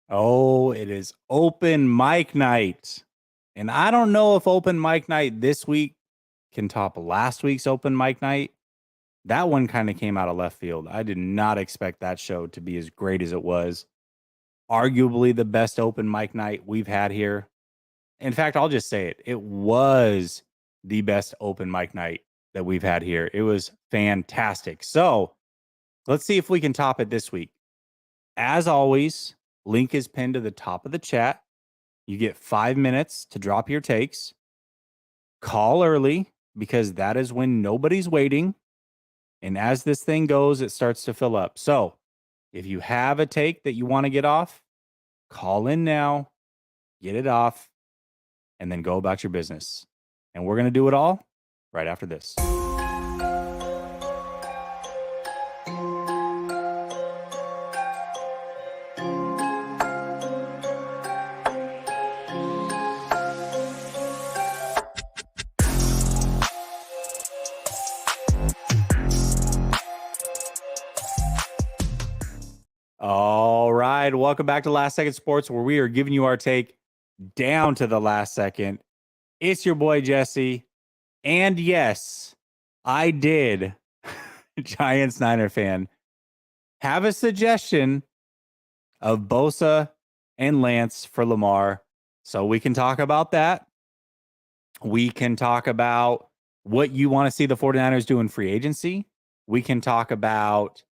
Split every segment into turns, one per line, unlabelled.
Oh, it is open mic night. And I don't know if open mic night this week can top last week's open mic night. That one kind of came out of left field. I did not expect that show to be as great as it was. Arguably the best open mic night we've had here. In fact, I'll just say it. It was the best open mic night that we've had here. It was fantastic. So let's see if we can top it this week. As always, link is pinned to the top of the chat. You get 5 minutes to drop your takes. Call early because that is when nobody's waiting. And as this thing goes, it starts to fill up. So if you have a take that you want to get off, call in now, get it off, and then go about your business. And we're going to do it all right after this. All right. Welcome back to Last Second Sports, where we are giving you our take down to the last second. It's your boy, Jesse. And yes, I did, Giants Niner fan, have a suggestion of Bosa and Lance for Lamar. So we can talk about that. We can talk about what you want to see the 49ers do in free agency. We can talk about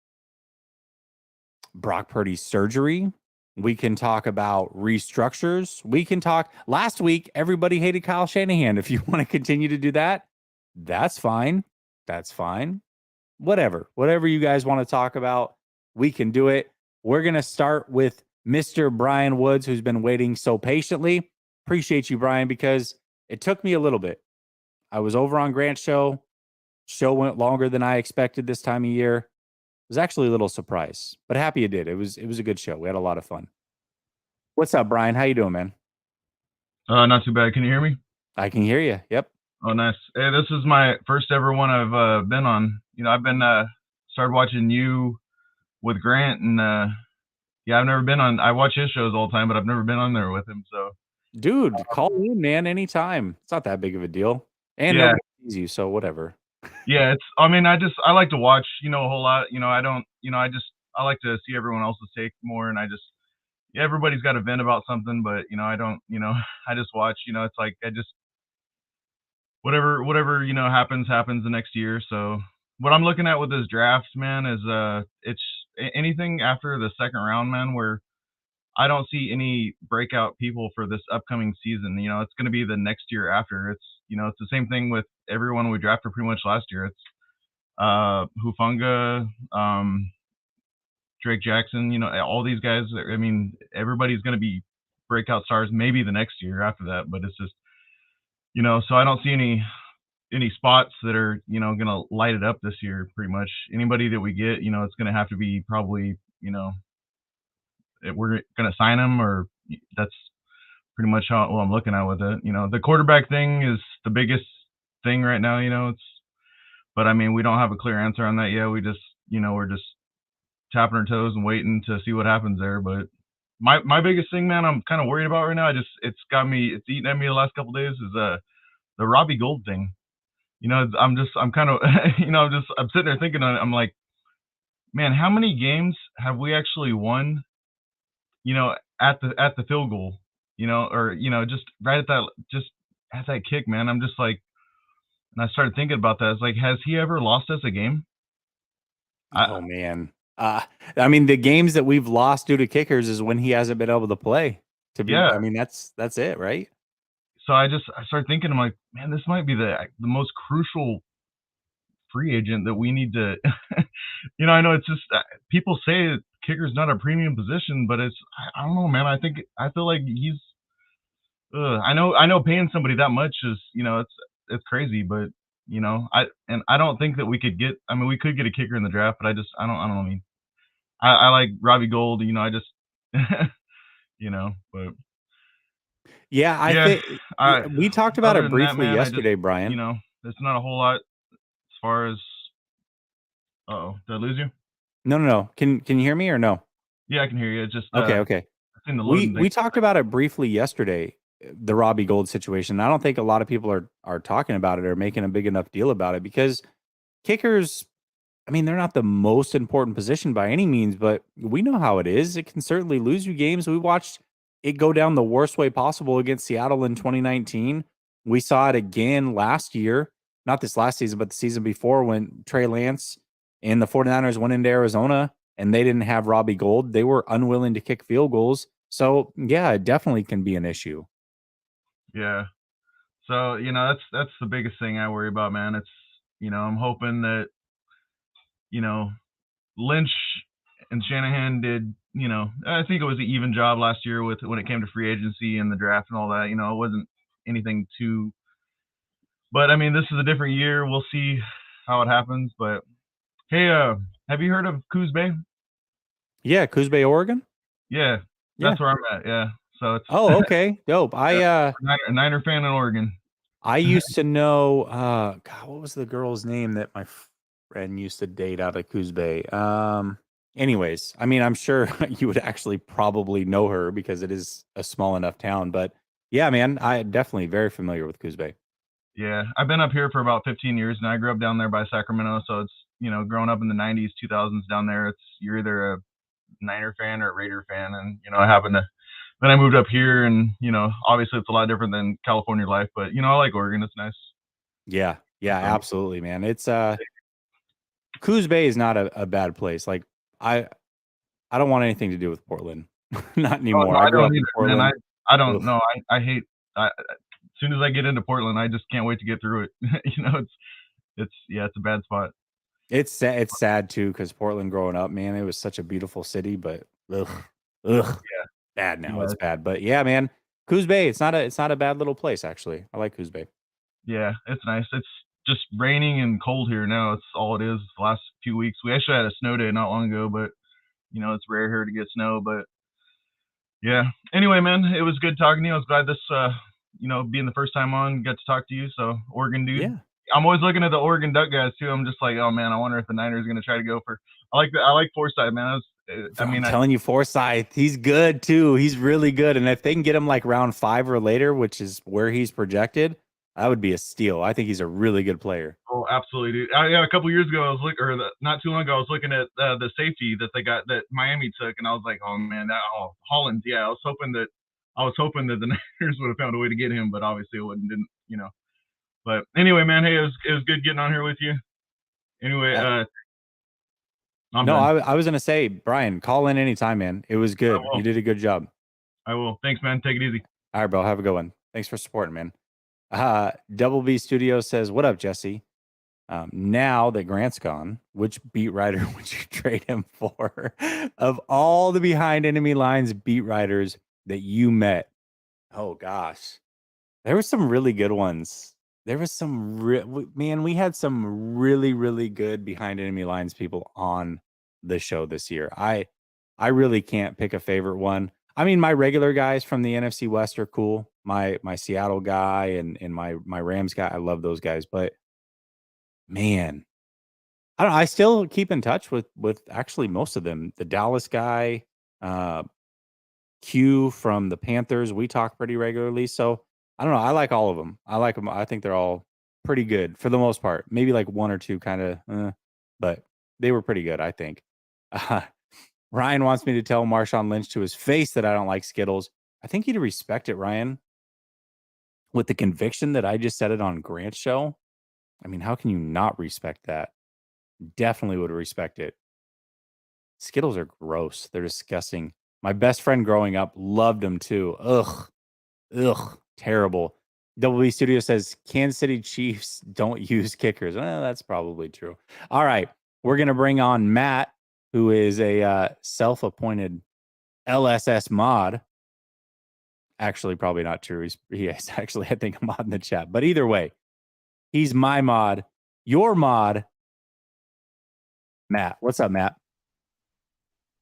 Brock Purdy's surgery. We can talk about restructures. We can talk. Last week, everybody hated Kyle Shanahan. If you want to continue to do that, that's fine. That's fine. Whatever you guys want to talk about, we can do it. We're going to start with Mr. Brian Woods, who's been waiting so patiently. Appreciate you, Brian, because it took me a little bit. I was over on Grant's show. Show went longer than I expected this time of year. Was actually a little surprised, but happy it did. It was a good show. We had a lot of fun. What's up, Brian? How you doing, man?
Not too bad. Can you hear me?
I can hear you. Yep.
Oh, nice. Hey, this is my first ever one I've been on. I've been started watching you with Grant, and yeah, I've never been on. I watch his shows all the time, but I've never been on there with him. So,
dude, call in, man, anytime. It's not that big of a deal, and
yeah,
nobody sees you, so whatever.
Yeah, it's. I mean, I like to watch. A whole lot. I don't. I like to see everyone else's take more, and everybody's got a vent about something, but I don't. I just watch. It's like I just whatever happens the next year. So what I'm looking at with this draft, man, is it's anything after the second round, man, where I don't see any breakout people for this upcoming season. It's going to be the next year after. It's it's the same thing with everyone we drafted pretty much last year. It's Hufanga, Drake Jackson, all these guys. I mean, everybody's going to be breakout stars maybe the next year after that, but it's just so I don't see any spots that are going to light it up this year. Pretty much anybody that we get, it's going to have to be probably we're going to sign them, or that's pretty much how I'm looking at with it. The quarterback thing is the biggest thing right now. But I mean, we don't have a clear answer on that yet. We just we're just tapping our toes and waiting to see what happens there. But my biggest thing, man, I'm kind of worried about right now. It's eating at me the last couple of days is the Robbie Gould thing. I'm kind of I'm sitting there thinking, I'm like, man, how many games have we actually won? At the field goal, or just right at that kick, man. I'm just like, and I started thinking about that. It's like, has he ever lost us a game?
Oh man. I mean, the games that we've lost due to kickers is when he hasn't been able to play. I mean, that's it, right?
So I started thinking, I'm like, man, this might be the most crucial free agent that we need to. I know it's just people say kicker's not a premium position, but I don't know, man. I feel like he's. I know paying somebody that much is it's crazy, but I don't think that we could get. I mean, we could get a kicker in the draft, but I don't know. I mean, I like Robbie Gould. I just but.
Yeah, think we talked about it briefly yesterday, Brian.
There's not a whole lot as far as. Did I lose you?
No. Can you hear me or no?
Yeah, I can hear you. It's just
okay.
seen the
We
loading thing.
talked about it briefly yesterday, the Robbie Gould situation. I don't think a lot of people are talking about it or making a big enough deal about it because kickers, I mean, they're not the most important position by any means, but we know how it is. It can certainly lose you games. We watched it go down the worst way possible against Seattle in 2019. We saw it again last year, not this last season, but the season before when Trey Lance and the 49ers went into Arizona and they didn't have Robbie Gould. They were unwilling to kick field goals. So, yeah, it definitely can be an issue.
Yeah. So, that's the biggest thing I worry about, man. It's, I'm hoping that, Lynch and Shanahan did, I think it was an even job last year with when it came to free agency and the draft and all that. It wasn't anything too. But I mean, this is a different year. We'll see how it happens. But hey, have you heard of Coos Bay?
Yeah, Coos Bay, Oregon.
Yeah, that's where I'm at. Yeah, so it's.
Oh, okay, dope.
A Niner fan in Oregon.
I used to know. God, what was the girl's name that my friend used to date out of Coos Bay? Anyways, I mean, I'm sure you would actually probably know her because it is a small enough town. But yeah, man, I definitely very familiar with Coos Bay.
Yeah, I've been up here for about 15 years, and I grew up down there by Sacramento. So it's growing up in the 90s, 2000s down there. You're either a Niner fan or a Raider fan, and I happened to. Then I moved up here, and obviously it's a lot different than California life, but I like Oregon. It's nice.
Yeah, absolutely, man. It's Coos Bay is not a bad place. Like I don't want anything to do with Portland. Not anymore.
Oh, no,
I grew up
either,
in Portland.
man. I don't know. I hate. As soon as I get into Portland, I just can't wait to get through it. It's a bad spot.
It's sad too because Portland growing up, man, it was such a beautiful city, but
Yeah,
bad now. It's bad, but yeah, man, Coos Bay, it's not a bad little place actually. I like Coos Bay.
Yeah, it's nice. It's just raining and cold here now. It's all it is. The last few weeks, we actually had a snow day not long ago, but it's rare here to get snow. But yeah. Anyway, man, it was good talking to you. I was glad this, being the first time on, got to talk to you. So Oregon dude.
Yeah.
I'm always looking at the Oregon Duck guys too. I'm just like, oh man, I wonder if the Niners are going to try to go for. I like Forsythe, man.
I'm telling you, Forsythe, he's good too. He's really good, and if they can get him like round 5 or later, which is where he's projected, that would be a steal. I think he's a really good player.
Oh, absolutely, dude. Yeah, a couple years ago, I was not too long ago, I was looking at the safety that they got that Miami took, and I was like, oh man, Hollins. Yeah, I was hoping that the Niners would have found a way to get him, but obviously it didn't. But anyway, man, hey, it was good getting on here with you. Anyway,
I was gonna say, Brian, call in anytime, man. It was good. You did a good job.
I will. Thanks, man. Take it easy.
All right, bro. Have a good one. Thanks for supporting, man. Double B Studio says, "What up, Jesse? Now that Grant's gone, which beat writer would you trade him for? Of all the behind enemy lines beat writers that you met, oh gosh, there were some really good ones. There was some we had some really, really good behind enemy lines people on the show this year. I really can't pick a favorite one. I mean, my regular guys from the NFC West are cool. My Seattle guy and my Rams guy, I love those guys. But man, I don't know. I still keep in touch with actually most of them. The Dallas guy, Q from the Panthers, we talk pretty regularly. So I don't know. I like all of them. I like them. I think they're all pretty good for the most part. Maybe like one or two kind of, but they were pretty good, I think. Ryan wants me to tell Marshawn Lynch to his face that I don't like Skittles. I think he'd respect it, Ryan. With the conviction that I just said it on Grant's show. I mean, how can you not respect that? Definitely would respect it. Skittles are gross. They're disgusting. My best friend growing up loved them too. Ugh. Terrible. Double B Studio says Kansas City Chiefs don't use kickers. Well, that's probably true. All right. We're going to bring on Matt, who is a self-appointed LSS mod. Actually, probably not true. He is actually, I think, a mod in the chat. But either way, he's my mod. Your mod, Matt. What's up, Matt?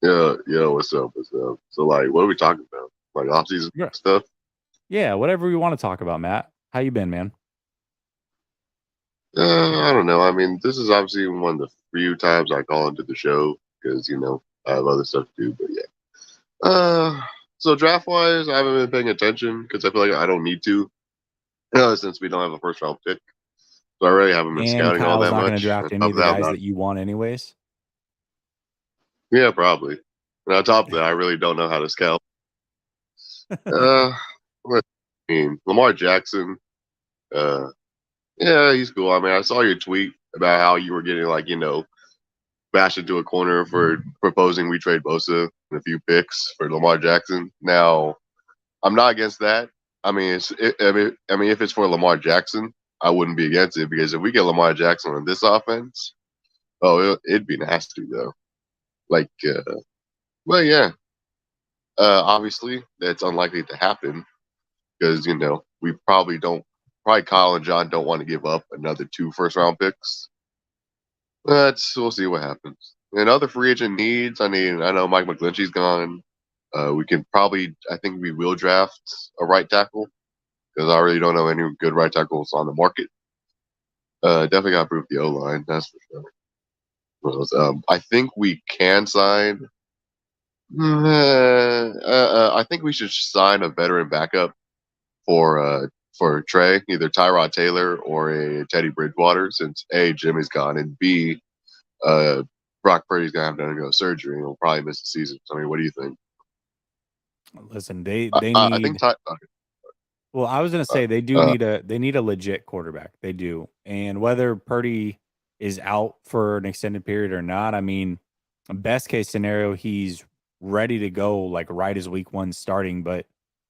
Yeah, what's up? So, like, what are we talking about? Like, off-season stuff?
Yeah, whatever we want to talk about, Matt. How you been, man?
I don't know. I mean, this is obviously one of the few times I call into the show because, I have other stuff to do. But, yeah. So draft wise, I haven't been paying attention because I feel like I don't need to, since we don't have a first round pick. So I really haven't been
And
scouting all
Kyle's
that
not going to
much.
draft
On
any
top
of
of
the
that,
guys that you want anyways.
yeah, probably. And on top of that, I really don't know how to scout. What I mean, Lamar Jackson. Yeah, he's cool. I mean, I saw your tweet about how you were getting bashed into a corner for proposing we trade Bosa and a few picks for Lamar Jackson. Now, I'm not against that. I mean, if it's for Lamar Jackson, I wouldn't be against it because if we get Lamar Jackson on this offense, it'd be nasty though. Like, well, yeah. Obviously, that's unlikely to happen because we probably don't. Probably Kyle and John don't want to give up another 2 first-round picks. But we'll see what happens. And other free agent needs. I mean, I know Mike McGlinchey's gone. We can probably. I think we will draft a right tackle because I really don't know any good right tackles on the market. Definitely got to improve the O line. That's for sure. What else? I think we can sign. I think we should sign a veteran backup for Trey, either Tyrod Taylor or a Teddy Bridgewater, since A, Jimmy's gone, and B, Brock Purdy's gonna have to undergo surgery and he'll probably miss the season. So, I mean, what do you think?
Listen, they
I think
need. Well, I was going to say they need a legit quarterback. They do. And whether Purdy is out for an extended period or not, I mean, best case scenario, he's ready to go like right as week 1 starting, but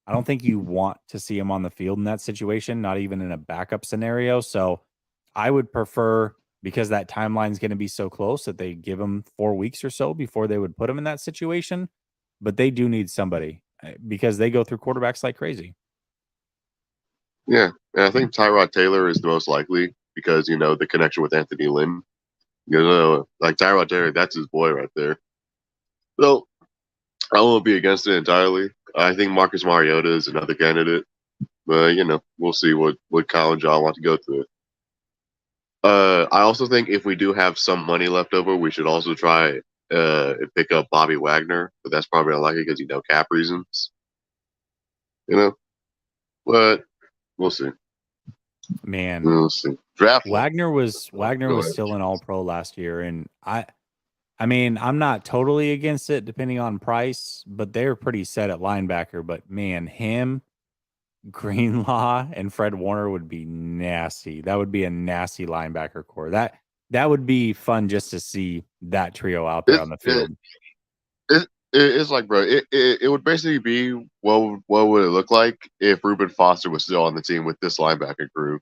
I don't think you want to see him on the field in that situation, not even in a backup scenario. So I would prefer, because that timeline is going to be so close, that they give him 4 weeks or so before they would put him in that situation. But they do need somebody because they go through quarterbacks like crazy.
Yeah, and I think Tyrod Taylor is the most likely because the connection with Anthony Lynn. Like Tyrod Taylor, that's his boy right there. So I won't be against it entirely. I think Marcus Mariota is another candidate, but we'll see what Kyle and John want to go through. I also think if we do have some money left over, we should also try and pick up Bobby Wagner, but that's probably unlikely because cap reasons. But we'll see.
Man,
we'll see. Draft
Wagner was still an All-Pro last year, and I mean, I'm not totally against it depending on price, but they're pretty set at linebacker. But man, him, Greenlaw, and Fred Warner would be nasty. That would be a nasty linebacker core. That would be fun just to see that trio out there on the field.
It's like, bro, it would basically be what would it look like if Reuben Foster was still on the team with this linebacker group,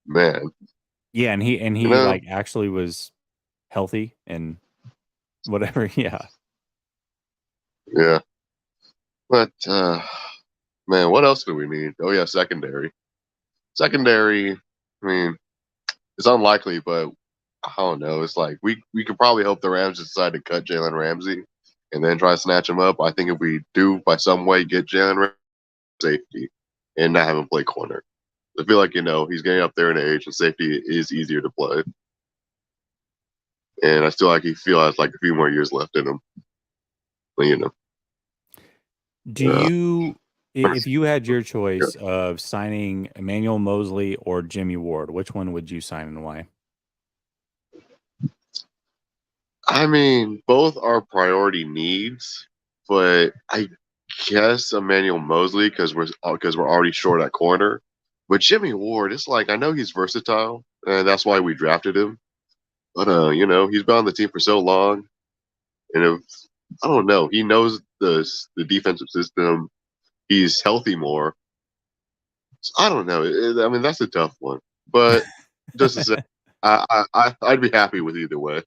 man.
Yeah, and he like actually was healthy and whatever. Yeah.
But man, what else do we need? Oh yeah, secondary. I mean, it's unlikely, but I don't know. It's like we could probably hope the Rams decide to cut Jalen Ramsey and then try to snatch him up. I think if we do by some way get Jalen Ramsey safety and not have him play corner, I feel like he's getting up there in age and safety is easier to play. And I still he has like a few more years left in him. But
do you, if you had your choice of signing Emmanuel Mosley or Jimmy Ward, which one would you sign and why?
I mean, both are priority needs, but I guess Emmanuel Mosley because we're already short at corner. But Jimmy Ward, it's like I know he's versatile, and that's why we drafted him. But he's been on the team for so long, and I don't know, he knows the defensive system. He's healthy more. So I don't know. I mean, that's a tough one. But just to say, I'd be happy with either way.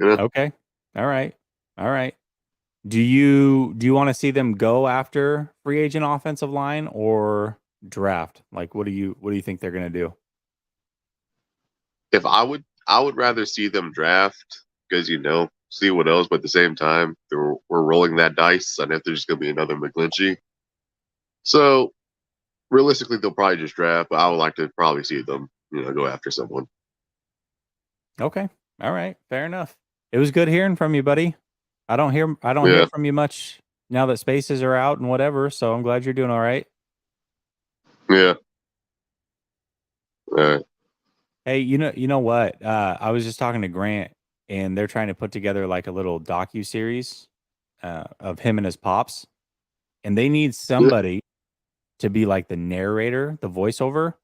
Okay. All right. Do you want to see them go after free agent offensive line or draft? Like, what do you think they're going to do?
If I would rather see them draft because see what else. But at the same time, we're rolling that dice, and if there's just going to be another McGlinchey, so realistically, they'll probably just draft. But I would like to probably see them, go after someone.
Okay. All right. Fair enough. It was good hearing from you, buddy. I don't hear from you much now that spaces are out and whatever. So I'm glad you're doing all right.
Yeah. All right.
Hey, you know what? I was just talking to Grant, and they're trying to put together like a little docu-series of him and his pops, and they need somebody to be like the narrator, the voiceover.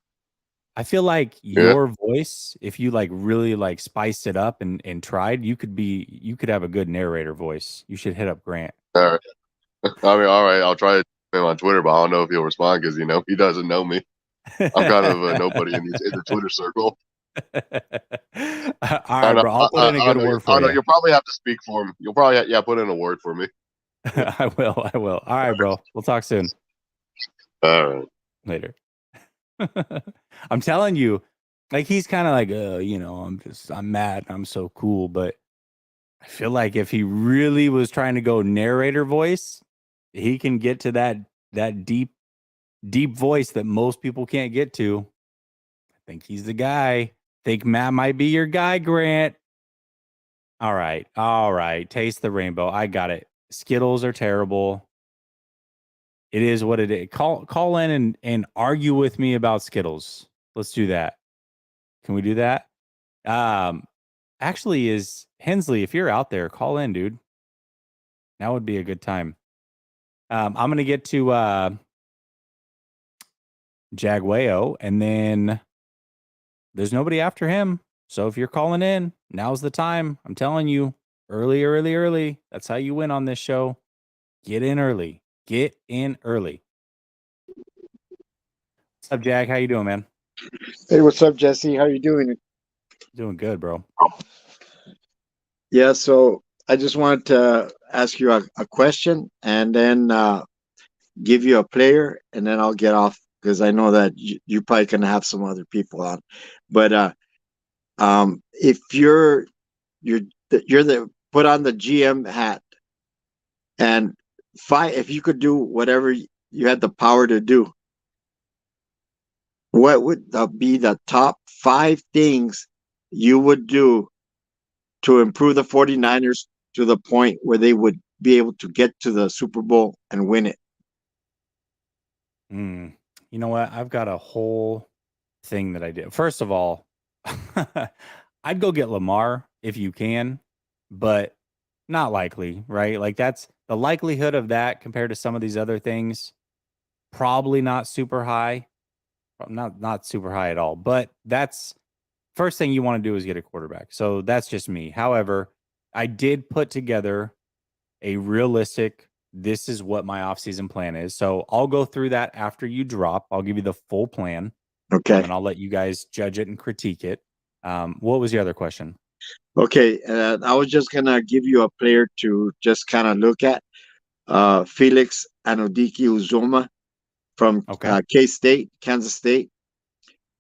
I feel like
Yeah.
your voice, if you like really like spiced it up and tried, you could have a good narrator voice. You should hit up Grant.
All right. I mean, all right. I'll try to him on Twitter, but I don't know if he'll respond because he doesn't know me. I'm kind of a nobody in the Twitter circle.
All right, bro. I'll put in a good word for you.
You'll probably have to speak for him. You'll probably put in a word for me.
I will. All right, bro. We'll talk soon.
All right.
Later. I'm telling you, like he's kind of like, I'm mad. I'm so cool. But I feel like if he really was trying to go narrator voice, he can get to that deep voice that most people can't get to. I think he's the guy. Think Matt might be your guy, Grant. All right. Taste the rainbow. I got it. Skittles are terrible. It is what it is. Call in and argue with me about Skittles. Let's do that. Can we do that? Actually, is Hensley, if you're out there, call in, dude. That would be a good time. I'm gonna get to Jagweo, and then there's nobody after him. So if you're calling in, now's the time. I'm telling you, early. That's how you win on this show. Get in early. Get in early. What's up, Jag? How you doing, man?
Hey, what's up, Jesse? How you doing?
Doing good, bro.
Yeah, so I just wanted to ask you a question and then give you a player, and then I'll get off because I know that you're probably gonna have some other people on. But if you're the put on the GM hat and if you could do whatever you had the power to do, what would be the top 5 things you would do to improve the 49ers to the point where they would be able to get to the Super Bowl and win it?
You know what? I've got a whole thing that I did. First of all, I'd go get Lamar if you can, but not likely, right? Like that's the likelihood of that compared to some of these other things, probably not super high. Not super high at all. But that's first thing you want to do is get a quarterback. So that's just me. However, I did put together a realistic, this is what my offseason plan is. So I'll go through that after you drop. I'll give you the full plan.
Okay.
And I'll let you guys judge it and critique it. What was the other question?
Okay. I was just going to give you a player to just kind of look at. Felix Anodiki Uzoma from K-State, Kansas State.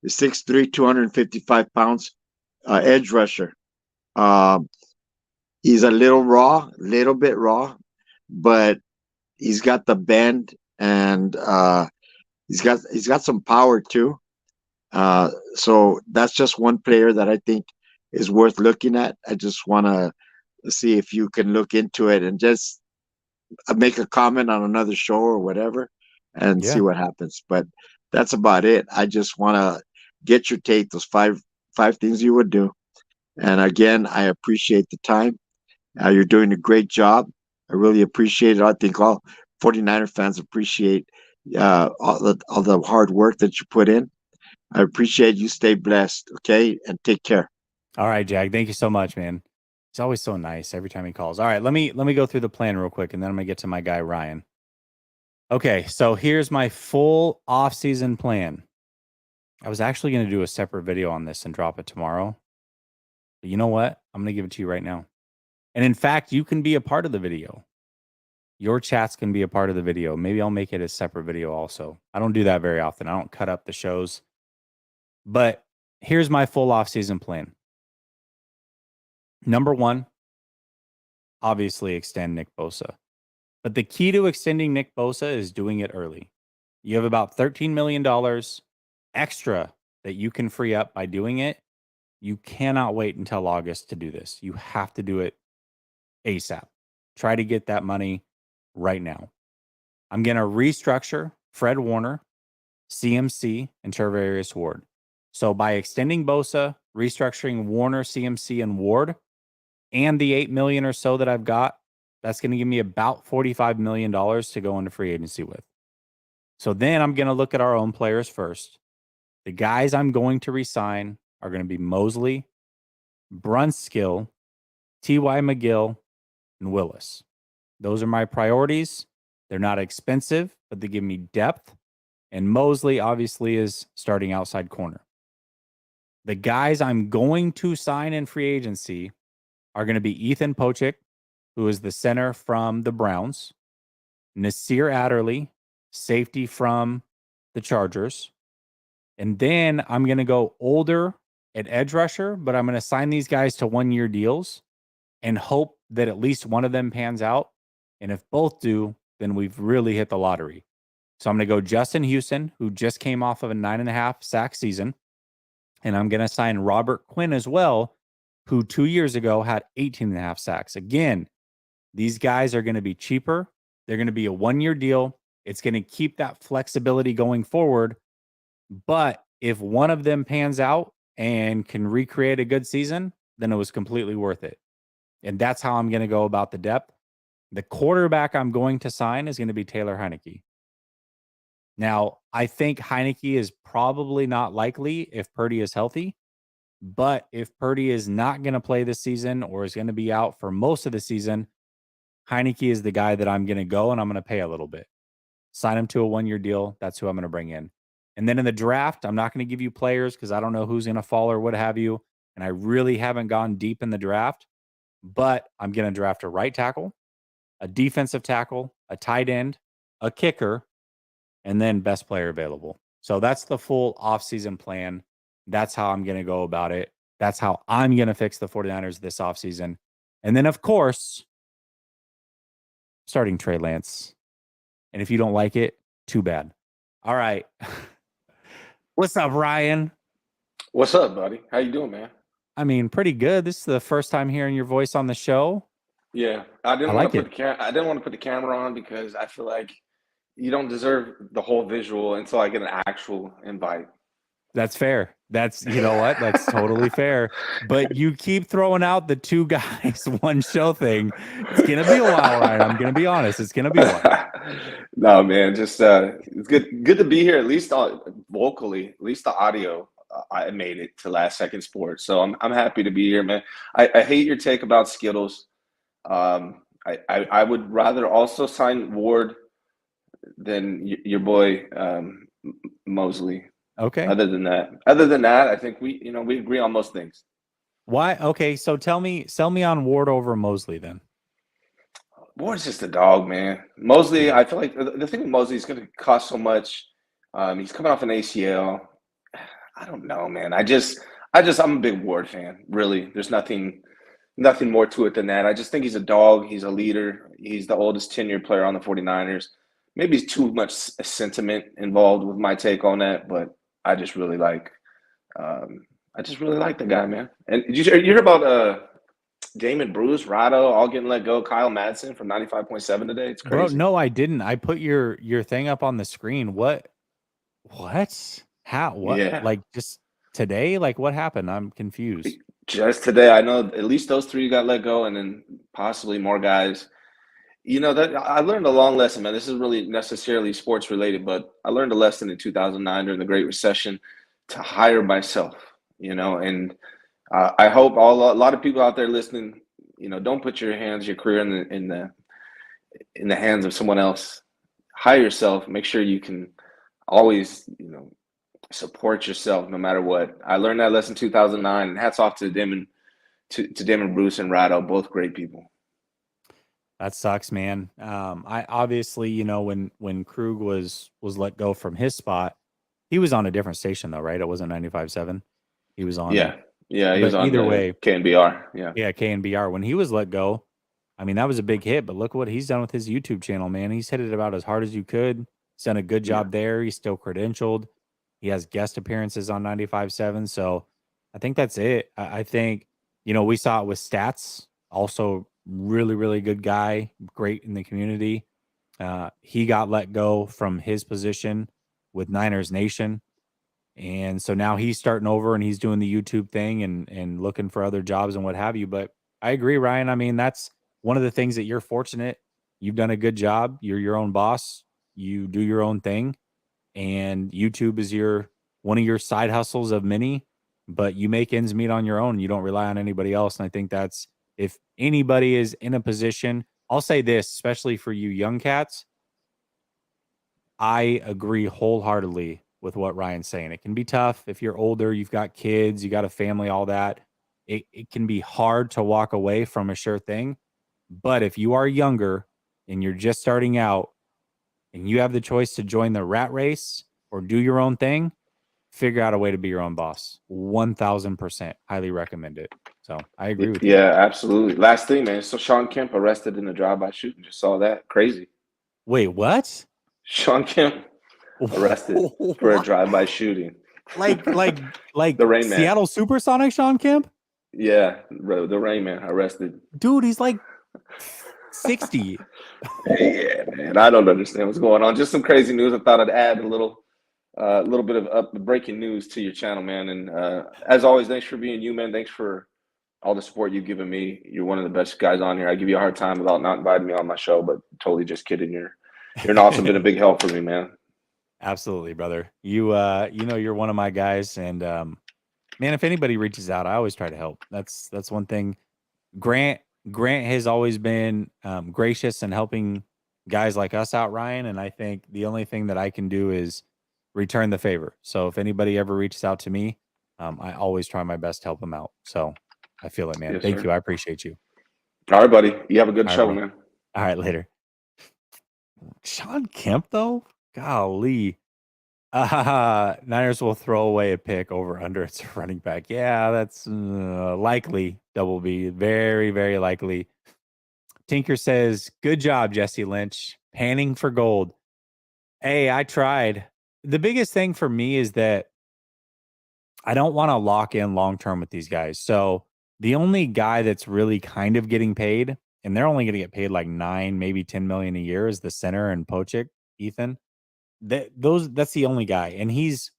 He's 6'3", 255 pounds, edge rusher. He's a little bit raw, but he's got the bend and he's got some power too. So that's just one player that I think is worth looking at. I just want to see if you can look into it and just make a comment on another show or whatever and see what happens. But that's about it. I just want to get your take, those five things you would do. And again, I appreciate the time. You're doing a great job. I really appreciate it. I think all 49er fans appreciate all the hard work that you put in. I appreciate you. Stay blessed, okay? And take care.
All right, Jag. Thank you so much, man. He's always so nice every time he calls. All right, let me go through the plan real quick, and then I'm gonna get to my guy Ryan. Okay, so here's my full off-season plan. I was actually gonna do a separate video on this and drop it tomorrow. But you know what? I'm gonna give it to you right now. And in fact, you can be a part of the video. Your chats can be a part of the video. Maybe I'll make it a separate video also. I don't do that very often. I don't cut up the shows. But here's my full off-season plan. Number 1, obviously extend Nick Bosa. But the key to extending Nick Bosa is doing it early. You have about $13 million extra that you can free up by doing it. You cannot wait until August to do this. You have to do it ASAP. Try to get that money right now. I'm going to restructure Fred Warner, CMC, and Charvarius Ward. So by extending Bosa, restructuring Warner, CMC, and Ward, and the $8 million or so that I've got, that's going to give me about $45 million to go into free agency with. So then I'm going to look at our own players first. The guys I'm going to resign are going to be Mosley, Brunskill, T.Y. McGill, and Willis. Those are my priorities. They're not expensive, but they give me depth. And Mosley obviously is starting outside corner. The guys I'm going to sign in free agency are going to be Ethan Pochik, who is the center from the Browns, Nasir Adderley, safety from the Chargers. And then I'm going to go older at edge rusher, but I'm going to sign these guys to 1-year deals and hope that at least one of them pans out. And if both do, then we've really hit the lottery. So I'm going to go Justin Houston, who just came off of a 9.5 sack season. And I'm going to sign Robert Quinn as well, who 2 years ago had 18.5 sacks. Again, these guys are going to be cheaper. They're going to be a 1-year deal. It's going to keep that flexibility going forward. But if one of them pans out and can recreate a good season, then it was completely worth it. And that's how I'm going to go about the depth. The quarterback I'm going to sign is going to be Taylor Heineke. Now, I think Heineke is probably not likely if Purdy is healthy. But if Purdy is not going to play this season or is going to be out for most of the season, Heineke is the guy that I'm going to go and I'm going to pay a little bit. Sign him to a 1-year deal. That's who I'm going to bring in. And then in the draft, I'm not going to give you players because I don't know who's going to fall or what have you. And I really haven't gone deep in the draft. But I'm going to draft a right tackle, a defensive tackle, a tight end, a kicker, and then best player available. So that's the full offseason plan. That's how I'm going to go about it. That's how I'm going to fix the 49ers this offseason. And then, of course, starting Trey Lance. And if you don't like it, too bad. All right. What's up, Ryan?
What's up, buddy? How you doing, man?
I mean, pretty good. This is the first time hearing your voice on the show.
Yeah, I didn't
I
want
like
to
it.
put I didn't want to put the camera on because I feel like you don't deserve the whole visual until I get an actual invite.
That's fair. That's, you know what? That's totally fair. But you keep throwing out the 2 guys, 1 show thing. It's going to be a while, Ryan. I'm going to be honest. It's going to be a while.
No, man, just it's good to be here. At least vocally, at least the audio. I made it to Last Second Sports, so I'm happy to be here, man. I hate your take about Skittles. I would rather also sign Ward than your boy Mosley.
Okay.
Other than that, I think we agree on most things.
Why? Okay, so sell me on Ward over Mosley then.
Ward's just a dog, man. Mosley, I feel like the thing with Mosley is going to cost so much. He's coming off an ACL. I don't know, man. I'm a big Ward fan. Really, there's nothing more to it than that. I just think he's a dog. He's a leader. He's the oldest tenured player on the 49ers. Maybe it's too much sentiment involved with my take on that, but I just really like the guy, man. And did you hear about Damon Bruce, Rado, all getting let go, Kyle Madsen from 95.7 today? It's crazy.
Bro, no, I didn't. I put your thing up on the screen. What? How? What?
Yeah.
Like just today? Like what happened? I'm confused.
Just today, I know at least those 3 got let go, and then possibly more guys. You know, that I learned a long lesson, man. This is really necessarily sports related, but I learned a lesson in 2009 during the Great Recession to hire myself, and I hope a lot of people out there listening, don't put your career in the hands of someone else. Hire yourself. Make sure you can always, support yourself no matter what. I learned that lesson in 2009, and hats off to Damon Bruce and Rado, both great people.
That sucks, man. I obviously, when Krug was let go from his spot, he was on a different station though, right? It wasn't 95.7. He was on.
Yeah, he was on
either way,
KNBR.
Yeah, KNBR. When he was let go, I mean, that was a big hit. But look what he's done with his YouTube channel, man. He's hit it about as hard as you could. He's done a good job there. He's still credentialed. He has guest appearances on 95.7. So I think that's it. I think, we saw it with Stats. Also, really, really good guy. Great in the community. He got let go from his position with Niners Nation. And so now he's starting over and he's doing the YouTube thing and looking for other jobs and what have you. But I agree, Ryan. I mean, that's one of the things that you're fortunate. You've done a good job. You're your own boss. You do your own thing. And YouTube is one of your side hustles of many, but you make ends meet on your own. You don't rely on anybody else. And I think that's, if anybody is in a position, I'll say this, especially for you young cats, I agree wholeheartedly with what Ryan's saying. It can be tough if you're older, you've got kids, you got a family, all that. It can be hard to walk away from a sure thing. But if you are younger and you're just starting out and you have the choice to join the rat race or do your own thing, figure out a way to be your own boss. 1000%. Highly recommend it. So I agree with you.
Yeah, absolutely. Last thing, man. So Sean Kemp arrested in a drive-by shooting. Just saw that. Crazy.
Wait, what?
Sean Kemp arrested for a drive-by shooting.
Like
The Rain Man.
Seattle Supersonic Sean Kemp?
Yeah, the Rain Man arrested.
Dude, he's like 60.
Yeah, man. I don't understand what's going on. Just some crazy news. I thought I'd add a little bit of breaking news to your channel, man. And as always, thanks for being you, man. Thanks for all the support you've given me. You're one of the best guys on here. I give you a hard time about not inviting me on my show, but totally just kidding. You're an awesome, been a big help for me, man.
Absolutely, brother. You you're one of my guys, and man, if anybody reaches out, I always try to help. That's one thing. Grant has always been gracious and helping guys like us out, Ryan, and I think the only thing that I can do is return the favor. So if anybody ever reaches out to me, I always try my best to help them out. So I feel it, man.
Yes,
Thank
sir.
you. I appreciate you.
All right, buddy. You have a good
All right,
show,
bro.
man.
All right, later. Sean Kemp, though? Golly. Niners will throw away a pick over under its running back. Yeah, that's likely. Double B. Very, very likely. Tinker says, good job, Jesse Lynch. Panning for gold. Hey, I tried. The biggest thing for me is that I don't want to lock in long term with these guys. So the only guy that's really kind of getting paid, and they're only going to get paid like 9, maybe 10 million a year, is the center and Pochik, Ethan. That's the only guy. And he's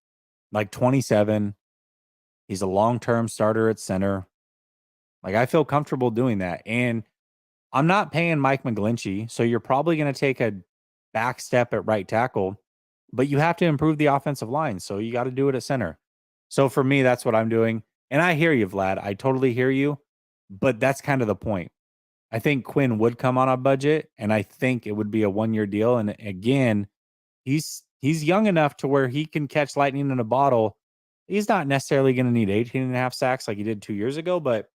like 27. He's a long-term starter at center. Like, I feel comfortable doing that. And I'm not paying Mike McGlinchey, so you're probably going to take a back step at right tackle, but you have to improve the offensive line. So you got to do it at center. So for me, that's what I'm doing. And I hear you, Vlad. I totally hear you, but that's kind of the point. I think Quinn would come on a budget, and I think it would be a 1-year deal. And again, he's young enough to where he can catch lightning in a bottle. He's not necessarily going to need 18.5 sacks like he did 2 years ago, but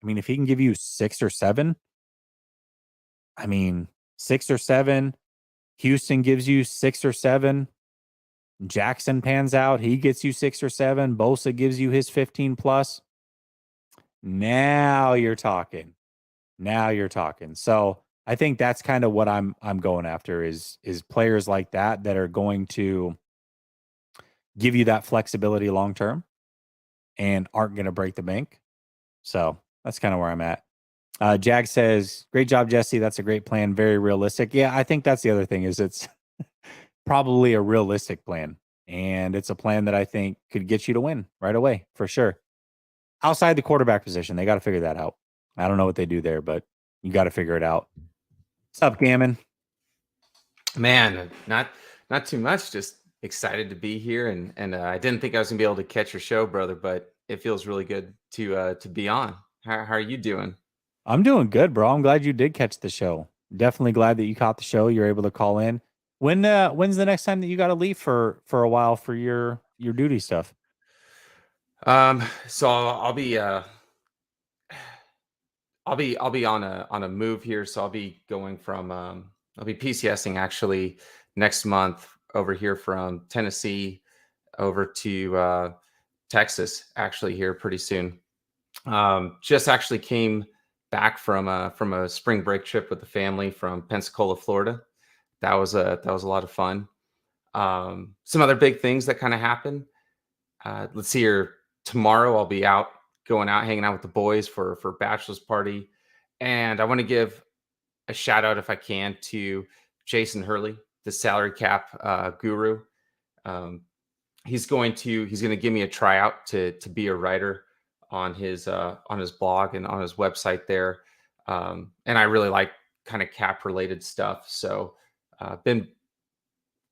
I mean, if he can give you 6 or 7, 6 or 7, Houston gives you 6 or 7, Jackson pans out, he gets you 6 or 7, Bosa gives you his 15 plus. Now you're talking. So I think that's kind of what I'm going after is players like that are going to give you that flexibility long term and aren't going to break the bank. So that's kind of where I'm at. Jag says, great job, Jesse. That's a great plan. Very realistic. Yeah, I think that's the other thing is it's probably a realistic plan. And it's a plan that I think could get you to win right away, for sure. Outside the quarterback position, they got to figure that out. I don't know what they do there, but you got to figure it out. What's up, Gammon?
Man, not too much. Just excited to be here, and I didn't think I was gonna be able to catch your show, brother, but it feels really good to be on. How are you doing?
I'm doing good, bro. I'm glad you did catch the show. Definitely glad that you caught the show. You're able to call in. When's the next time that you got to leave for a while for your duty stuff?
So I'll be on a move here. So I'll be going from I'll be PCSing actually next month over here from Tennessee over to Texas actually here pretty soon. Just actually came back from a spring break trip with the family from Pensacola, Florida. That was a lot of fun. Some other big things that kind of happened. Let's see here. Tomorrow I'll be going out, hanging out with the boys for bachelor's party. And I want to give a shout out, if I can, to Jason Hurley, the salary cap guru. He's going to give me a tryout to be a writer on his blog and on his website there. And I really like kind of cap related stuff. So been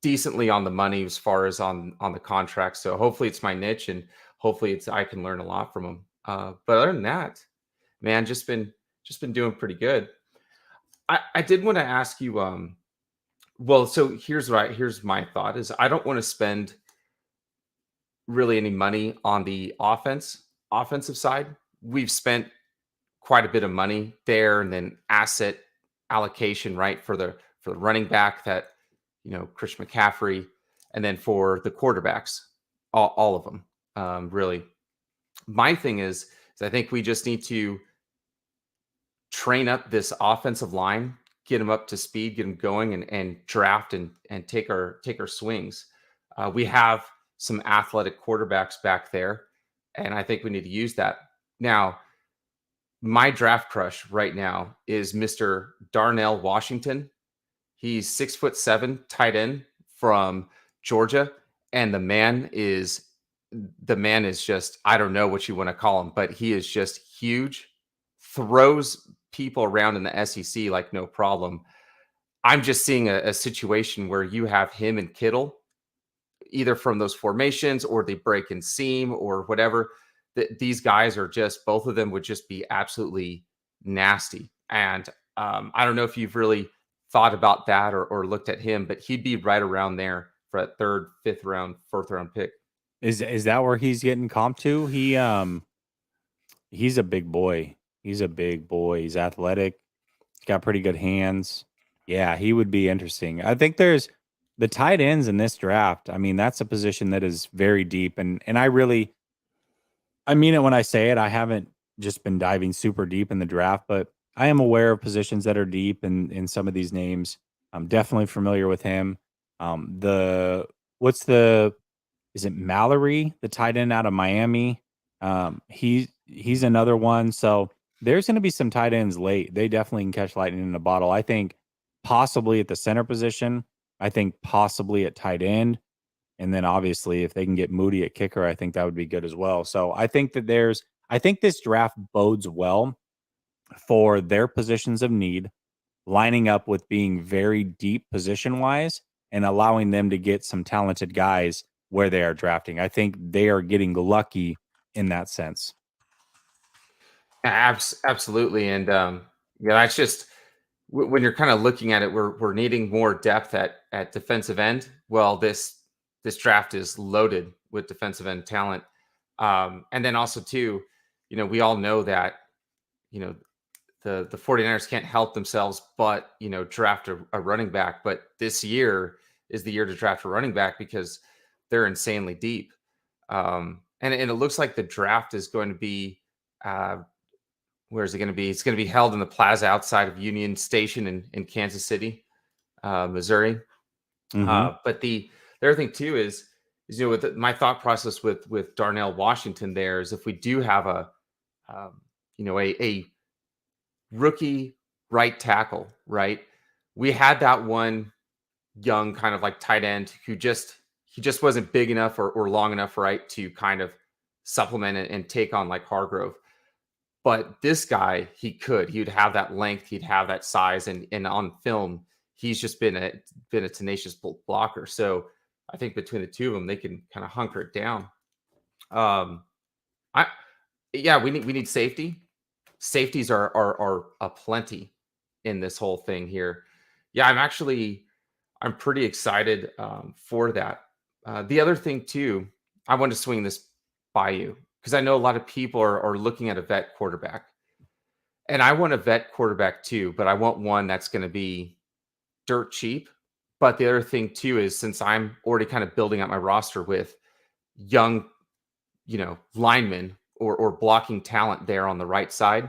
decently on the money as far as on the contract. So hopefully it's my niche, and hopefully I can learn a lot from him. But other than that, man, just been doing pretty good. I did want to ask you, well, so here's my thought is I don't want to spend really any money on the offensive side. We've spent quite a bit of money there, and then asset allocation, right, for the running back that, Christian McCaffrey, and then for the quarterbacks, all of them. Really, my thing is I think we just need to train up this offensive line, get them up to speed, get them going, and draft and take our swings. We have some athletic quarterbacks back there, and I think we need to use that. Now, my draft crush right now is Mr. Darnell Washington. He's 6'7", tight end from Georgia, and the man is just, I don't know what you want to call him, but he is just huge, throws people around in the SEC like no problem. I'm just seeing a situation where you have him and Kittle, either from those formations or they break and seam or whatever. These guys are just, both of them would just be absolutely nasty. And I don't know if you've really thought about that or looked at him, but he'd be right around there for that 3rd, 5th round, 4th round pick.
Is that where he's getting comped to? He's a big boy. He's a big boy. He's athletic. He's got pretty good hands. Yeah, he would be interesting. I think there's the tight ends in this draft. I mean, that's a position that is very deep, and I mean it when I say it. I haven't just been diving super deep in the draft, but I am aware of positions that are deep in some of these names. I'm definitely familiar with him. Is it Mallory, the tight end out of Miami? He's another one. So there's going to be some tight ends late. They definitely can catch lightning in a bottle. I think possibly at the center position. I think possibly at tight end. And then obviously if they can get Moody at kicker, I think that would be good as well. So I think this draft bodes well for their positions of need, lining up with being very deep position wise and allowing them to get some talented guys where they are drafting. I think they are getting lucky in that sense.
Absolutely. And that's just when you're kind of looking at it, we're needing more depth at defensive end. Well, this draft is loaded with defensive end talent. And then also too, we all know that, the 49ers can't help themselves, but, draft a running back. But this year is the year to draft a running back because they're insanely deep. And it looks like the draft is going to be, where is it going to be? It's going to be held in the plaza outside of Union Station in Kansas City, Missouri.
Mm-hmm.
But the other thing too is with my thought process with Darnell Washington there is if we do have a rookie right tackle, right? We had that one young kind of like tight end who he just wasn't big enough or long enough, right, to kind of supplement it and take on like Hargrove. But this guy, he would have that length, he'd have that size, and on film, he's just been a tenacious blocker. So I think between the two of them, they can kind of hunker it down. We need safety. Safeties are aplenty in this whole thing here. Yeah, I'm pretty excited for that. The other thing too, I want to swing this by you because I know a lot of people are looking at a vet quarterback, and I want a vet quarterback too, but I want one that's going to be dirt cheap. But the other thing too is since I'm already kind of building out my roster with young, linemen or blocking talent there on the right side,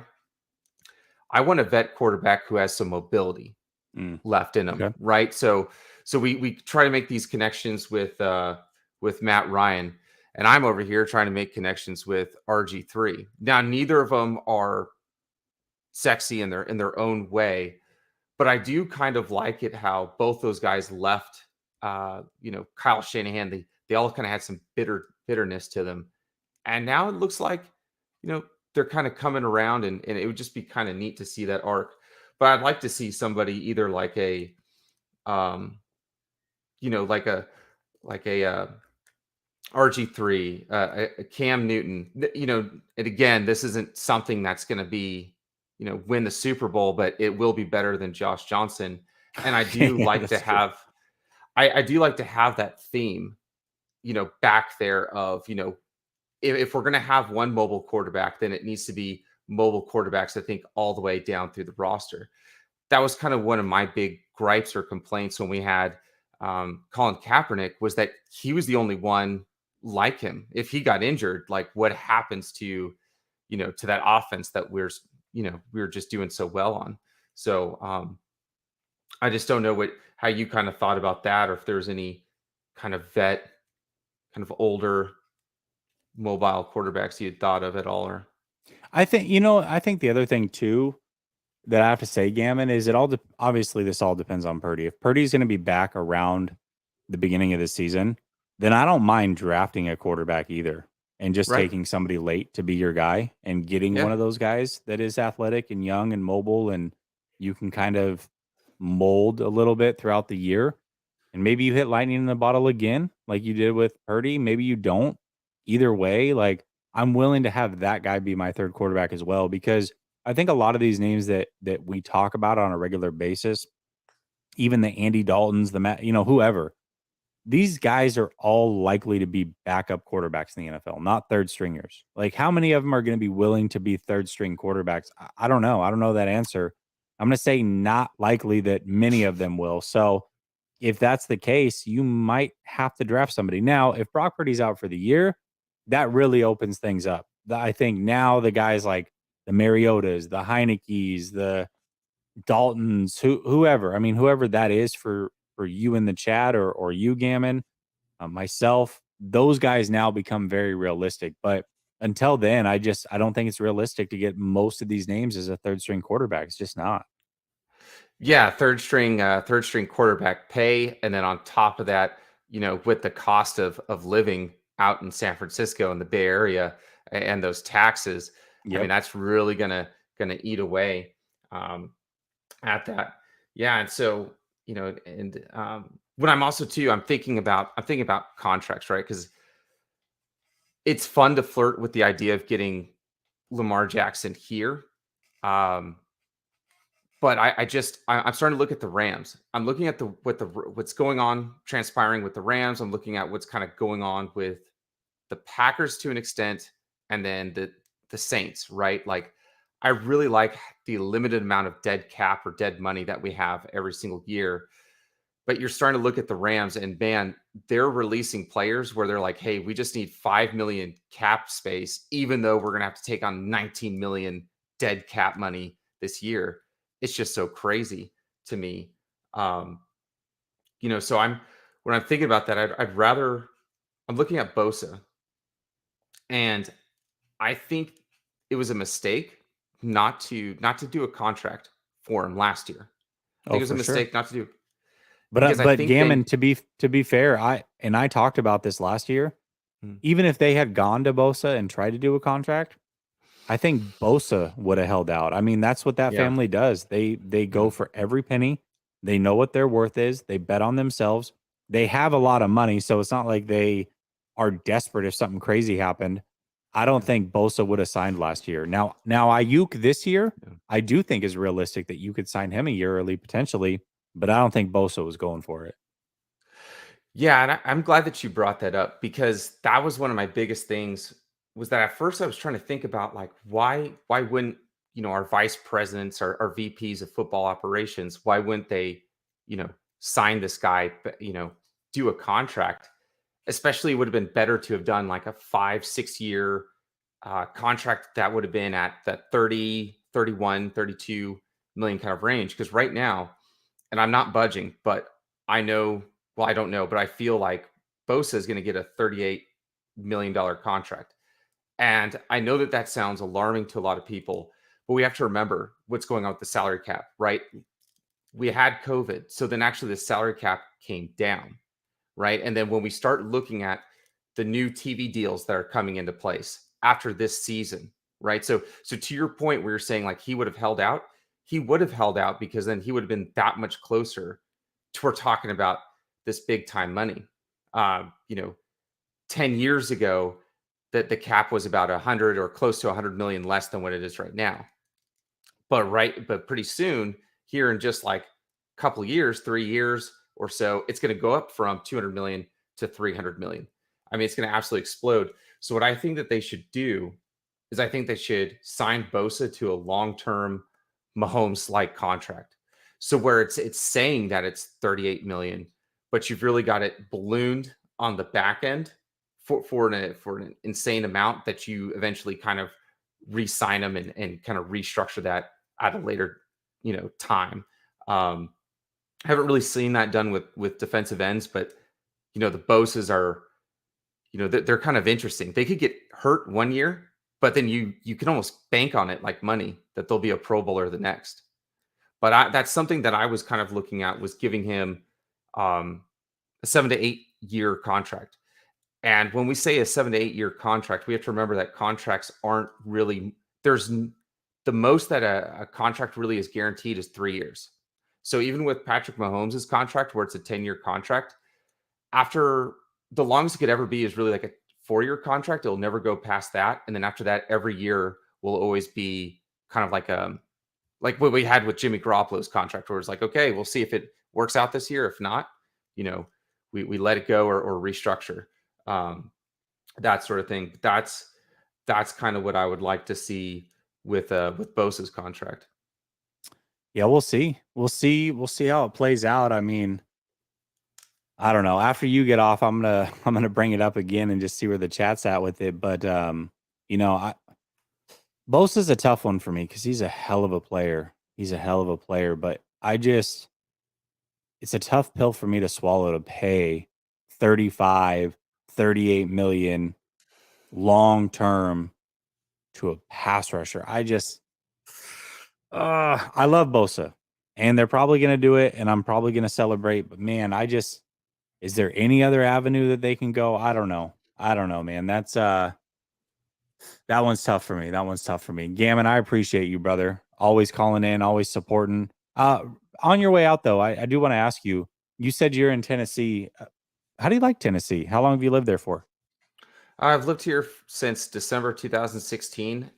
I want a vet quarterback who has some mobility left in him, right? So we try to make these connections with Matt Ryan, and I'm over here trying to make connections with RG3. Now, neither of them are sexy in their own way, But I do kind of like it how both those guys left. Kyle Shanahan, they all kind of had some bitterness to them, and now it looks like they're kind of coming around, and it would just be kind of neat to see that arc. But I'd like to see somebody either like a like a RG3, a Cam Newton, and again, this isn't something that's going to be, win the Super Bowl, but it will be better than Josh Johnson. And I do
Yeah,
like to
that's true.
have, I do like to have that theme, back there of, if we're going to have one mobile quarterback, then it needs to be mobile quarterbacks, I think, all the way down through the roster. That was kind of one of my big gripes or complaints when we had Colin Kaepernick, was that he was the only one like him. If he got injured, like what happens to, to that offense that we're just doing so well on. So I just don't know how you kind of thought about that, or if there's any kind of vet, kind of older mobile quarterbacks you had thought of at all, or
I think the other thing too that I have to say, Gammon, is obviously this all depends on Purdy. If Purdy's going to be back around the beginning of the season, then I don't mind drafting a quarterback either, and just
Right.
taking somebody late to be your guy and getting
Yeah.
one of those guys that is athletic and young and mobile, and you can kind of mold a little bit throughout the year. And maybe you hit lightning in the bottle again, like you did with Purdy. Maybe you don't. Either way, like, I'm willing to have that guy be my third quarterback as well, because I think a lot of these names that we talk about on a regular basis, even the Andy Daltons, the Matt, whoever, these guys are all likely to be backup quarterbacks in the NFL, not third stringers. Like, how many of them are going to be willing to be third string quarterbacks? I don't know. I don't know that answer. I'm going to say not likely that many of them will. So if that's the case, you might have to draft somebody. Now, if Brock Purdy's out for the year, that really opens things up. I think now the guys like the Mariotas, the Heinekes, the Daltons, whoever, I mean, whoever that is for you in the chat, or you, Gammon, myself, those guys now become very realistic. But until then, I don't think it's realistic to get most of these names as a third string quarterback. It's just not.
Yeah, third string quarterback pay, and then on top of that, with the cost of living out in San Francisco and the Bay Area, and those taxes, I mean,
Yep.
that's really gonna eat away at that. Yeah, and so when I'm also too, I'm thinking about contracts, right? Because it's fun to flirt with the idea of getting Lamar Jackson here. But I'm starting to look at the Rams. I'm looking at what's going on, transpiring with the Rams. I'm looking at what's kind of going on with the Packers to an extent, and then the Saints, right? Like, I really like the limited amount of dead cap or dead money that we have every single year. But you're starting to look at the Rams, and man, they're releasing players where they're like, hey, we just need 5 million cap space, even though we're going to have to take on 19 million dead cap money this year. It's just so crazy to me. So when I'm thinking about that, I'm looking at Bosa, and I think it was a mistake not to do a contract for him last year. I think it was a mistake not to do. Because I
But
think
Gammon, to be fair, I talked about this last year. Even if they had gone to Bosa and tried to do a contract, I think Bosa would have held out. I mean, that's what that
Yeah.
family does. They go for every penny. They know what their worth is. They bet on themselves. They have a lot of money, so it's not like they are desperate if something crazy happened. I don't think Bosa would have signed last year. Now Ayuk this year, I do think is realistic that you could sign him a year early potentially, but I don't think Bosa was going for it.
Yeah, and I'm glad that you brought that up, because that was one of my biggest things, was that at first I was trying to think about, like, why wouldn't, our vice presidents, our VPs of football operations, why wouldn't they, sign this guy, do a contract? Especially, it would have been better to have done like a 5-6 year contract that would have been at that 30, 31, 32 million kind of range. Because right now, and I'm not budging, but I know, well, I don't know, but I feel like Bosa is going to get a $38 million contract. And I know that sounds alarming to a lot of people, but we have to remember what's going on with the salary cap, right? we had COVID. So then actually the salary cap came down, right? And then when we start looking at the new TV deals that are coming into place after this season, right? So to your point where you're saying like he would have held out, he would have held out because then he would have been that much closer to we're talking about this big time money. 10 years ago, that the cap was about 100 or close to 100 million less than what it is right now. But pretty soon, here in just like a couple of years, 3 years or so, it's going to go up from 200 million to 300 million. I mean, it's going to absolutely explode. So what I think that they should do is I think they should sign Bosa to a long-term Mahomes-like contract. So where it's saying that it's 38 million, but you've really got it ballooned on the back end for an insane amount that you eventually kind of re-sign them and kind of restructure that at a later, time. I haven't really seen that done with defensive ends, but the Boses are, they're kind of interesting. They could get hurt one year, but then you can almost bank on it like money that they'll be a Pro Bowler the next. But that's something that I was kind of looking at, was giving him a 7 to 8 year contract. And when we say a 7 to 8 year contract, we have to remember that contracts aren't really, the most that a contract really is guaranteed is 3 years. So even with Patrick Mahomes' contract, where it's a 10-year contract, after the longest it could ever be is really like a 4-year contract. It'll never go past that. And then after that, every year will always be kind of like what we had with Jimmy Garoppolo's contract, where it's like, okay, we'll see if it works out this year. If not, we let it go or restructure, that sort of thing. That's kind of what I would like to see with Bosa's contract.
Yeah, we'll see. We'll see how it plays out. I mean, I don't know. After you get off, I'm gonna bring it up again and just see where the chat's at with it. But Bosa's a tough one for me because he's a hell of a player. But it's a tough pill for me to swallow to pay 35, 38 million long term to a pass rusher. I love Bosa, and they're probably going to do it, and I'm probably going to celebrate. But man, is there any other avenue that they can go? I don't know, man. That's that one's tough for me. Gammon, I appreciate you, brother. Always calling in, always supporting. On your way out, though, I do want to ask you. You said you're in Tennessee. How do you like Tennessee? How long have you lived there for?
I've lived here since December 2016.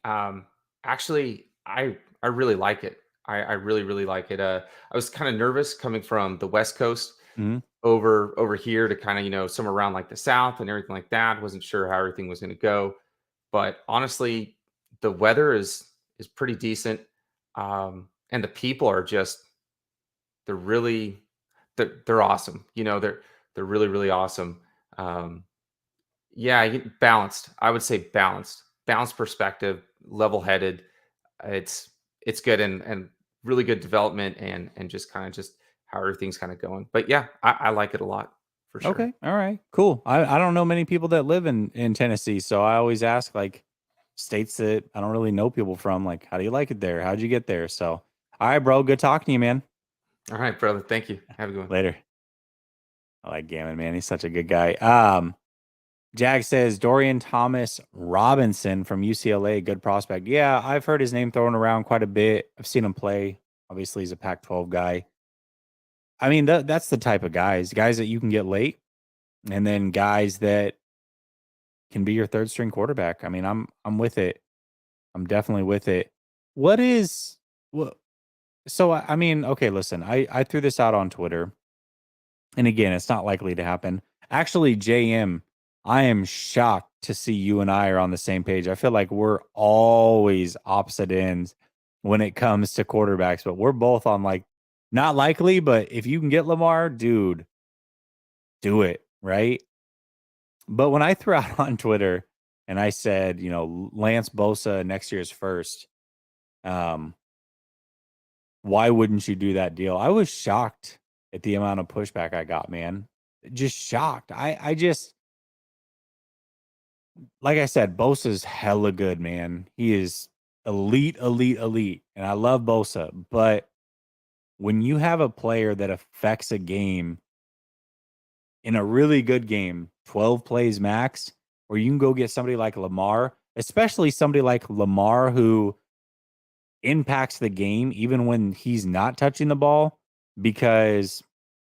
Actually, I really like it. I really, really like it. I was kind of nervous coming from the West Coast over here to kind of, somewhere around like the South and everything like that. Wasn't sure how everything was going to go. But honestly, the weather is pretty decent. And the people are they're awesome. They're really, really awesome. Yeah, balanced. I would say balanced perspective, level-headed. It's good and really good development and just kind of just how everything's kind of going. But yeah, I like it a lot for sure.
Okay, all right, cool. I don't know many people that live in Tennessee, so I always ask like states that I don't really know people from. Like, how do you like it there? How'd you get there? So, all right, bro. Good talking to you, man.
All right, brother. Thank you. Have a good one.
Later. I like Gammon, man. He's such a good guy. Jag says Dorian Thomas Robinson from UCLA, good prospect. Yeah, I've heard his name thrown around quite a bit. I've seen him play. Obviously, he's a Pac-12 guy. I mean, that's the type of guys that you can get late, and then guys that can be your third string quarterback. I mean, I'm with it. I'm definitely with it. So I mean, okay, listen, I threw this out on Twitter, and again, it's not likely to happen. Actually, JM, I am shocked to see you and I are on the same page. I feel like we're always opposite ends when it comes to quarterbacks, but we're both on like not likely, but if you can get Lamar, dude, do it, right? But when I threw out on Twitter and I said, Lance Bosa next year's first, why wouldn't you do that deal? I was shocked at the amount of pushback I got, man. Just shocked. I just, like I said, Bosa's hella good, man. He is elite. And I love Bosa. But when you have a player that affects a game in a really good game, 12 plays max, or you can go get somebody like Lamar, especially somebody like Lamar who impacts the game even when he's not touching the ball, because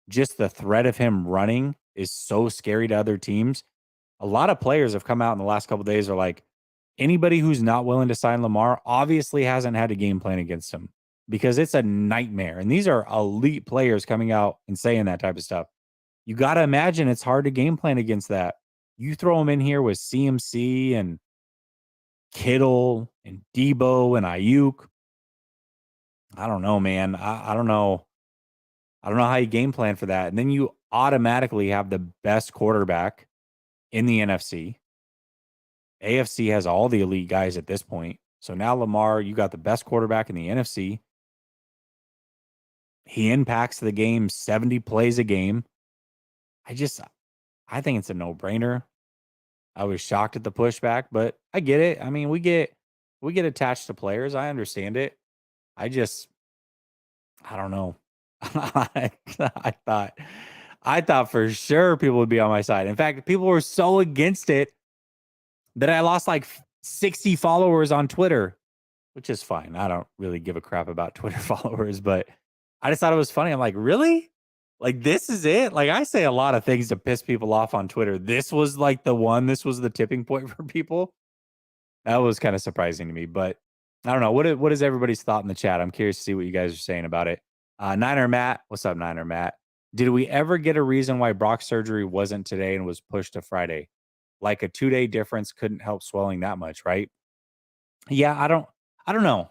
just the threat of him running is so scary to other teams. A lot of players have come out in the last couple of days are like, anybody who's not willing to sign Lamar obviously hasn't had a game plan against him, because it's a nightmare. And these are elite players coming out and saying that type of stuff. You got to imagine it's hard to game plan against that. You throw them in here with CMC and Kittle and Debo and Ayuk. I don't know, man. I don't know. I don't know how you game plan for that. And then you automatically have the best quarterback in the NFC. AFC has all the elite guys at this point. So now Lamar, you got the best quarterback in the NFC. He impacts the game 70 plays a game. I think it's a no-brainer. I was shocked at the pushback, but I get it. I mean, we get attached to players. I understand it. I don't know. I thought for sure people would be on my side. In fact, people were so against it that I lost like 60 followers on Twitter, which is fine. I don't really give a crap about Twitter followers, but I just thought it was funny. I'm like, really? Like, this is it? Like, I say a lot of things to piss people off on Twitter. This was like this was the tipping point for people. That was kind of surprising to me, but I don't know. What is everybody's thought in the chat? I'm curious to see what you guys are saying about it. Niner Matt, what's up, Niner Matt? Did we ever get a reason why Brock's surgery wasn't today and was pushed to Friday? Like a 2-day difference couldn't help swelling that much, right? Yeah, I don't know.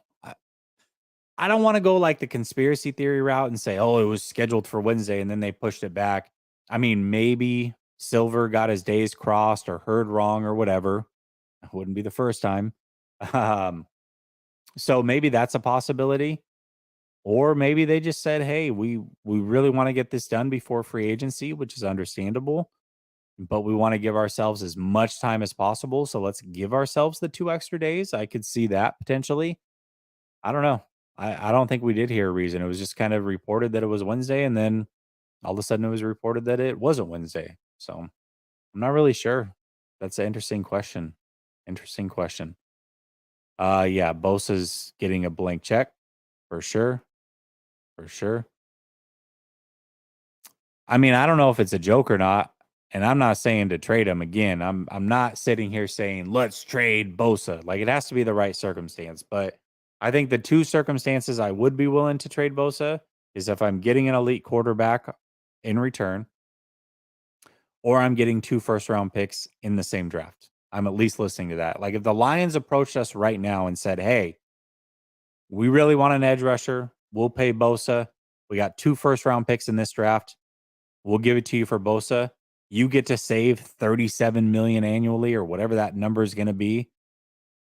I don't want to go like the conspiracy theory route and say, oh, it was scheduled for Wednesday and then they pushed it back. I mean, maybe Silver got his days crossed or heard wrong or whatever. It wouldn't be the first time. So maybe that's a possibility. Or maybe they just said, hey, we really want to get this done before free agency, which is understandable. But we want to give ourselves as much time as possible. So let's give ourselves the 2 extra days. I could see that potentially. I don't know. I don't think we did hear a reason. It was just kind of reported that it was Wednesday, and then all of a sudden it was reported that it wasn't Wednesday. So I'm not really sure. That's an interesting question. Interesting question. Yeah, Bosa's getting a blank check for sure. For sure. I mean, I don't know if it's a joke or not, and I'm not saying to trade him again. I'm not sitting here saying let's trade Bosa. Like, it has to be the right circumstance, but I think the 2 circumstances I would be willing to trade Bosa is if I'm getting an elite quarterback in return, or I'm getting 2 first-round picks in the same draft. I'm at least listening to that. Like, if the Lions approached us right now and said, hey, we really want an edge rusher, we'll pay Bosa. We got 2 first-round picks in this draft. We'll give it to you for Bosa. You get to save $37 million annually or whatever that number is going to be.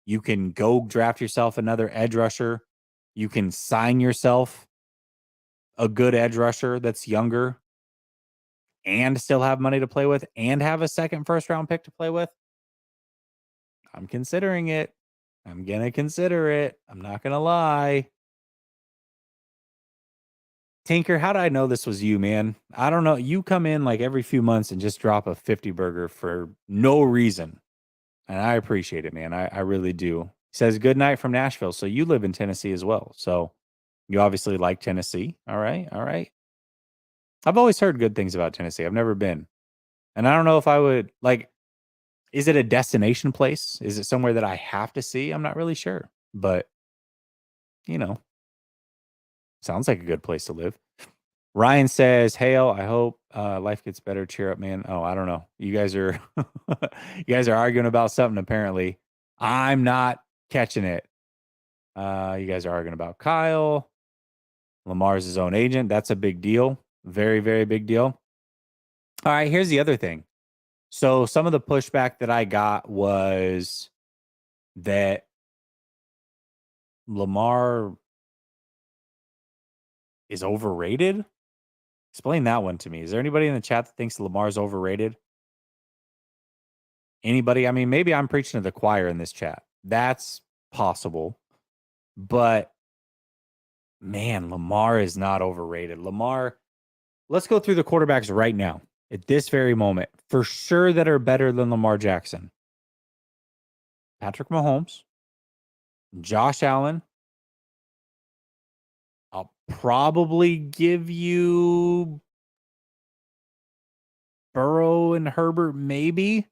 You can go draft yourself another edge rusher. You can sign yourself a good edge rusher that's younger and still have money to play with and have a second first-round pick to play with. I'm considering it. I'm going to consider it. I'm not going to lie. Tinker, how did I know this was you, man? I don't know. You come in like every few months and just drop a 50 burger for no reason. And I appreciate it, man. I really do. He says, good night from Nashville. So you live in Tennessee as well. So you obviously like Tennessee. All right. All right. I've always heard good things about Tennessee. I've never been. And I don't know if I would, like, is it a destination place? Is it somewhere that I have to see? I'm not really sure. But, you know, sounds like a good place to live. Ryan says, Hail, I hope life gets better. Cheer up, man. Oh, I don't know. You guys are you guys are arguing about something, apparently. I'm not catching it. You guys are arguing about Kyle. Lamar's his own agent. That's a big deal. Very, very big deal. All right, here's the other thing. So some of the pushback that I got was that Lamar is overrated. Explain that one to me. Is there anybody in the chat that thinks Lamar's overrated? Anybody? I mean, maybe I'm preaching to the choir in this chat. That's possible. But Man, Lamar is not overrated. Lamar, let's go through the quarterbacks right now at this very moment for sure that are better than Lamar Jackson. Patrick Mahomes, Josh Allen. I'll probably give you Burrow and Herbert, maybe.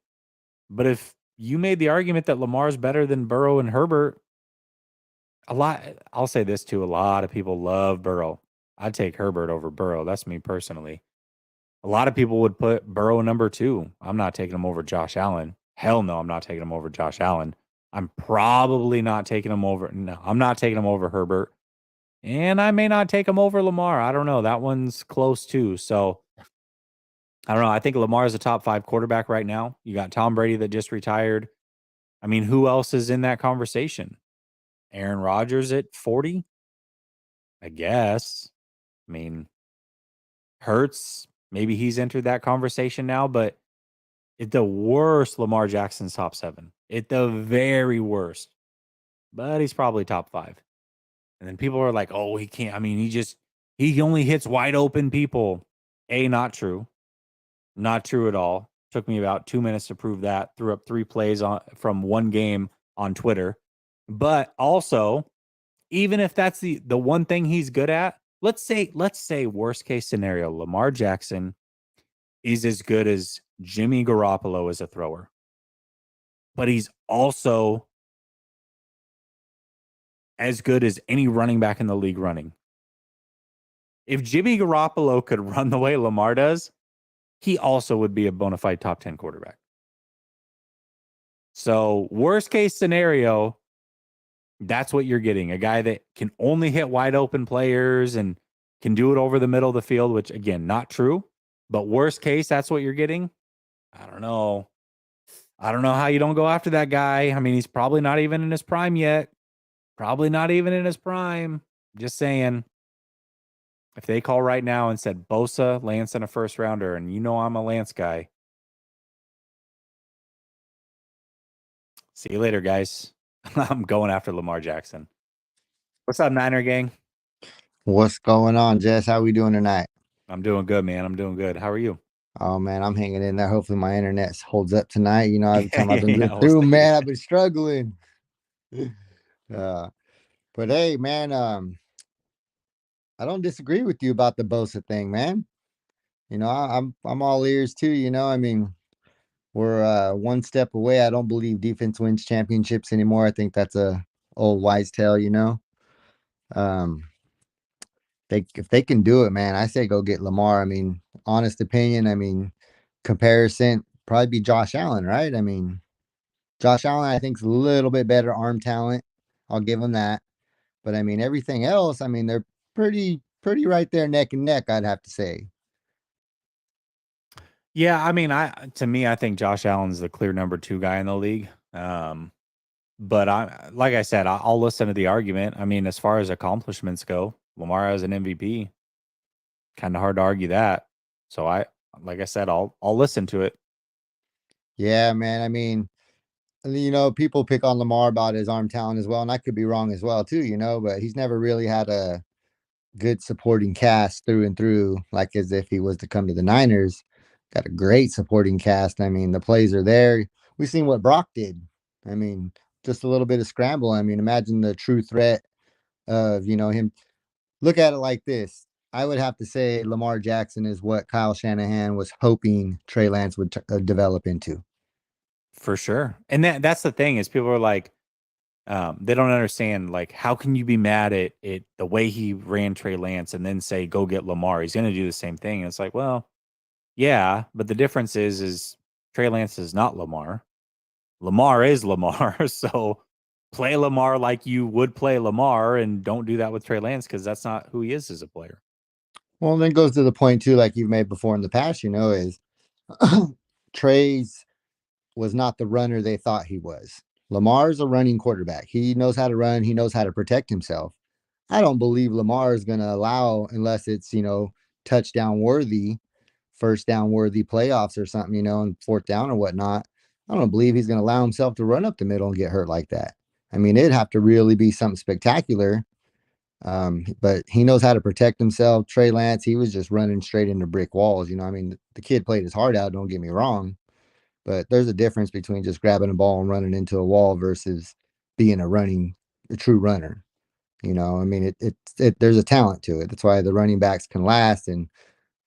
But if you made the argument that Lamar's better than Burrow and Herbert, I'll say this too, a lot of people love Burrow. I'd take Herbert over Burrow. That's me personally. A lot of people would put Burrow number 2. I'm not taking him over Josh Allen. Hell no, I'm not taking him over Josh Allen. I'm probably not taking him over. No, I'm not taking him over Herbert. And I may not take him over Lamar. I don't know. That one's close too. So I don't know. I think Lamar is a top 5 quarterback right now. You got Tom Brady that just retired. I mean, who else is in that conversation? Aaron Rodgers at 40? I guess. I mean, Hurts, maybe he's entered that conversation now, but at the worst, Lamar Jackson's top 7. At the very worst. But he's probably top 5. And then people are like, oh, he can't. I mean, he only hits wide open people. Not true. Not true at all. Took me about 2 minutes to prove that. Threw up 3 plays from one game on Twitter. But also, even if that's the one thing he's good at, let's say worst case scenario, Lamar Jackson is as good as Jimmy Garoppolo as a thrower. But he's also as good as any running back in the league running. If Jimmy Garoppolo could run the way Lamar does, he also would be a bona fide top 10 quarterback. So worst case scenario, that's what you're getting. A guy that can only hit wide open players and can do it over the middle of the field, which again, not true. But worst case, that's what you're getting. I don't know. I don't know how you don't go after that guy. I mean, he's probably not even in his prime yet. Probably not even in his prime. Just saying. If they call right now and said Bosa, Lance, and a first rounder, and you know I'm a Lance guy. See you later, guys. I'm going after Lamar Jackson. What's up, Niner gang?
What's going on, Jess? How we doing tonight?
I'm doing good, man. I'm doing good. How are you?
Oh man, I'm hanging in there. Hopefully my internet holds up tonight. You know, every time I've been
Yeah,
through, man, I've been struggling. But hey, man, I don't disagree with you about the Bosa thing, man. You know, I'm all ears too. You know, I mean, we're one step away. I don't believe defense wins championships anymore. I think that's a old wise tale. You know, if they can do it, man, I say go get Lamar. I mean, honest opinion. I mean, comparison probably be Josh Allen, right? I mean, Josh Allen, I think, is a little bit better arm talent. I'll give him that. But I mean, everything else, I mean, they're pretty right there neck and neck, I'd have to say.
Yeah, I mean, to me, I think Josh Allen's the clear number 2 guy in the league. But like I said, I'll listen to the argument. I mean, as far as accomplishments go, Lamar has an MVP. Kind of hard to argue that. So like I said, I'll listen to it.
Yeah, man. I mean, you know, people pick on Lamar about his arm talent as well, and I could be wrong as well too, you know, but he's never really had a good supporting cast through and through, like as if he was to come to the Niners. Got a great supporting cast. I mean, the plays are there. We've seen what Brock did. I mean, just a little bit of scramble. I mean, imagine the true threat of, you know, him. Look at it like this. I would have to say Lamar Jackson is what Kyle Shanahan was hoping Trey Lance would develop into.
For sure. And that's the thing is people are like, they don't understand, like, how can you be mad at it the way he ran Trey Lance and then say, go get Lamar? He's going to do the same thing. And it's like, well, yeah, but the difference is Trey Lance is not Lamar. Lamar is Lamar. So play Lamar like you would play Lamar and don't do that with Trey Lance because that's not who he is as a player.
Well, then goes to the point too, like you've made before in the past, you know, is Trey's was not the runner they thought he was. Lamar's a running quarterback. He knows how to run. He knows how to protect himself. I don't believe Lamar is going to allow, unless it's, you know, touchdown worthy, first down worthy playoffs or something, you know, and fourth down or whatnot. I don't believe he's going to allow himself to run up the middle and get hurt like that. I mean, it'd have to really be something spectacular But he knows how to protect himself. Trey Lance, he was just running straight into brick walls. You know, I mean, the kid played his heart out, don't get me wrong, but there's a difference between just grabbing a ball and running into a wall versus being a true runner. You know, I mean, there's a talent to it. That's why the running backs can last, and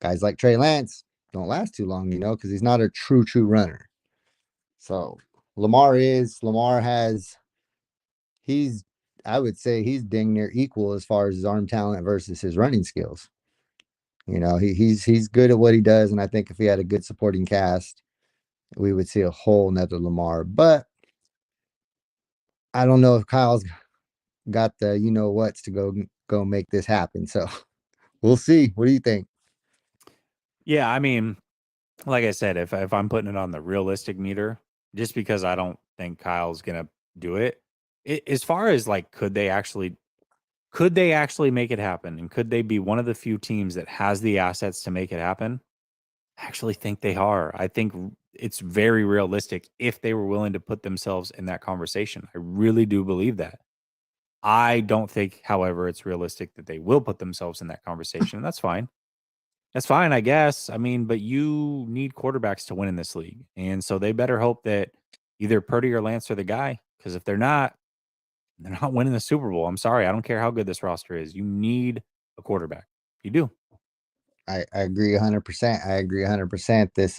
guys like Trey Lance don't last too long, you know, because he's not a true runner. So Lamar has, he's, I would say he's dang near equal as far as his arm talent versus his running skills. You know, he's good at what he does, and I think if he had a good supporting cast, we would see a whole nother Lamar. But I don't know if Kyle's got the what's to go make this happen. So we'll see. What do you think?
Yeah, I mean, like I said, if I'm putting it on the realistic meter, just because I don't think Kyle's gonna do it, as far as like, could they actually make it happen, and could they be one of the few teams that has the assets to make it happen? I actually think they are. I think it's very realistic if they were willing to put themselves in that conversation. I really do believe that. I don't think, however, it's realistic that they will put themselves in that conversation, and that's fine. That's fine, I guess. I mean, but you need quarterbacks to win in this league. And so they better hope that either Purdy or Lance are the guy. Because if they're not winning the Super Bowl. I'm sorry. I don't care how good this roster is. You need a quarterback. You do.
I agree 100%. I agree 100%. This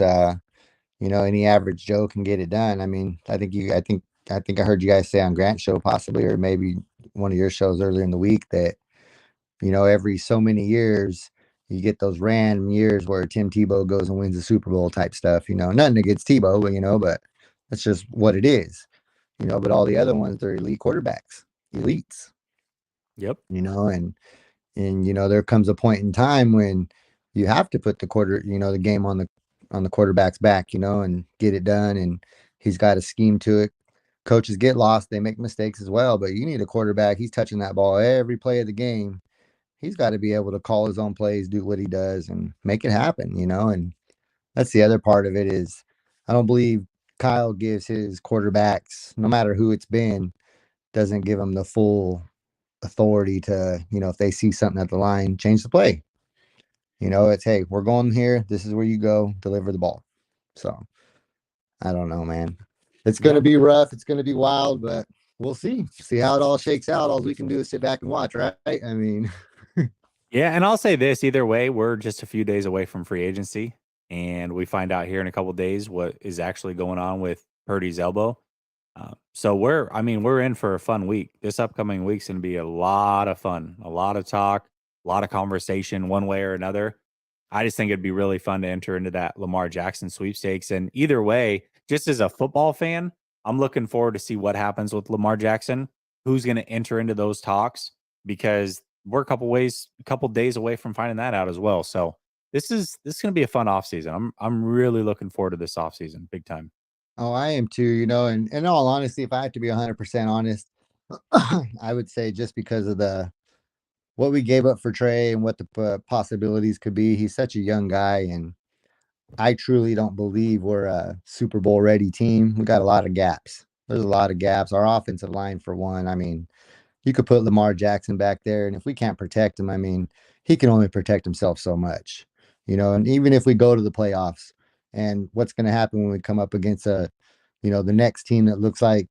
any average Joe can get it done. I mean, I think I heard you guys say on Grant's show possibly, or maybe one of your shows earlier in the week, that every so many years you get those random years where Tim Tebow goes and wins the Super Bowl type stuff. Nothing against Tebow, but that's just what it is. But all the other ones, they're elite quarterbacks, elites.
Yep.
And there comes a point in time when you have to put the game on the quarterback's back, and get it done. And he's got a scheme to it. Coaches get lost, they make mistakes as well, but you need a quarterback. He's touching that ball every play of the game. He's got to be able to call his own plays, do what he does, and make it happen, and that's the other part of it. Is I don't believe Kyle gives his quarterbacks, no matter who it's been, doesn't give them the full authority to, if they see something at the line, change the play. It's, hey, we're going here. This is where you go, deliver the ball. So I don't know, man. It's going to be rough. It's going to be wild, but we'll see how it all shakes out. All we can do is sit back and watch, right? I mean,
yeah. And I'll say this, either way, we're just a few days away from free agency, and we find out here in a couple of days what is actually going on with Purdy's elbow. So we're in for a fun week. This upcoming week's going to be a lot of fun, a lot of talk, a lot of conversation one way or another. I just think it'd be really fun to enter into that Lamar Jackson sweepstakes. And either way, just as a football fan, I'm looking forward to see what happens with Lamar Jackson, who's going to enter into those talks, because we're a couple days away from finding that out as well. So this is going to be a fun offseason. I'm really looking forward to this offseason, big time.
oh, I am too, and in all honesty, if I have to be 100% honest, I would say just because of what we gave up for Trey and what the possibilities could be. He's such a young guy, and I truly don't believe we're a Super Bowl ready team. We got a lot of gaps. There's a lot of gaps. Our offensive line, for one, I mean, you could put Lamar Jackson back there, and if we can't protect him, I mean, he can only protect himself so much, and even if we go to the playoffs, and what's going to happen when we come up against the next team that looks like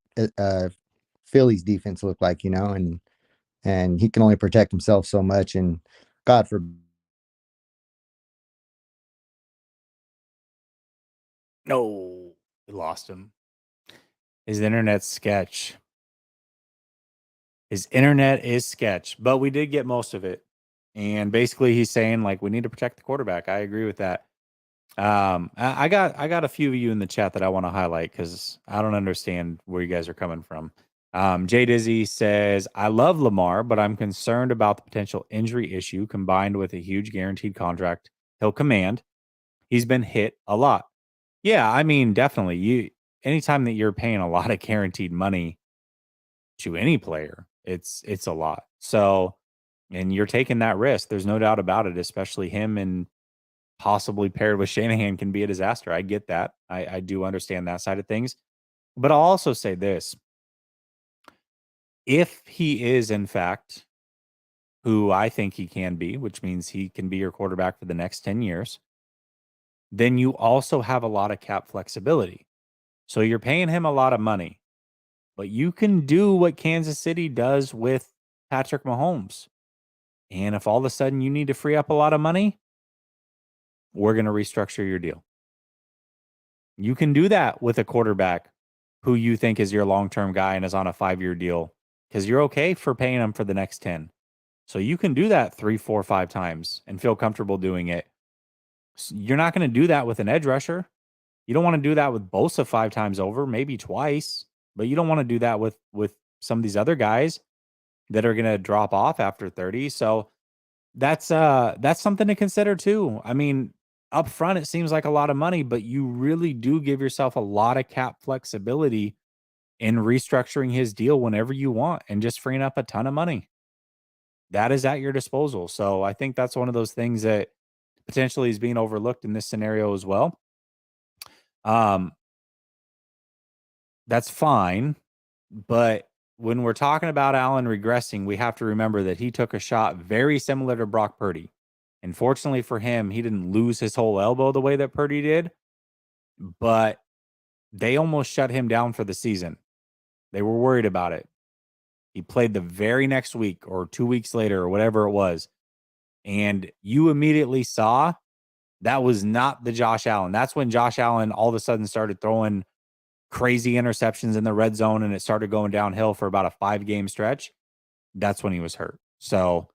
Philly's defense looked like, and he can only protect himself so much, and God forbid.
No, we lost him. His internet's sketch. His internet is sketch, but we did get most of it. And basically he's saying, like, we need to protect the quarterback. I agree with that. I got a few of you in the chat that I want to highlight because I don't understand where you guys are coming from. Jay Dizzy says, I love Lamar, but I'm concerned about the potential injury issue combined with a huge guaranteed contract he'll command. He's been hit a lot. Yeah, I mean, definitely. Anytime that you're paying a lot of guaranteed money to any player, it's a lot. So, and you're taking that risk. There's no doubt about it, especially him and possibly paired with Shanahan can be a disaster. I get that. I do understand that side of things. But I'll also say this. If he is, in fact, who I think he can be, which means he can be your quarterback for the next 10 years, then you also have a lot of cap flexibility. So you're paying him a lot of money, but you can do what Kansas City does with Patrick Mahomes. And if all of a sudden you need to free up a lot of money, we're going to restructure your deal. You can do that with a quarterback who you think is your long-term guy and is on a 5-year deal because you're okay for paying him for the next 10. So you can do that 3, 4, 5 times and feel comfortable doing it. You're not going to do that with an edge rusher. You don't want to do that with Bosa 5 times over, maybe twice, but you don't want to do that with some of these other guys that are going to drop off after 30. So that's something to consider too. I mean, up front, it seems like a lot of money, but you really do give yourself a lot of cap flexibility in restructuring his deal whenever you want and just freeing up a ton of money. That is at your disposal. So I think that's one of those things that potentially is being overlooked in this scenario as well. That's fine. But when we're talking about Allen regressing, we have to remember that he took a shot very similar to Brock Purdy. And fortunately for him, he didn't lose his whole elbow the way that Purdy did, but they almost shut him down for the season. They were worried about it. He played the very next week or 2 weeks later or whatever it was. And you immediately saw that was not the Josh Allen. That's when Josh Allen all of a sudden started throwing crazy interceptions in the red zone and it started going downhill for about a 5-game stretch. That's when he was hurt. So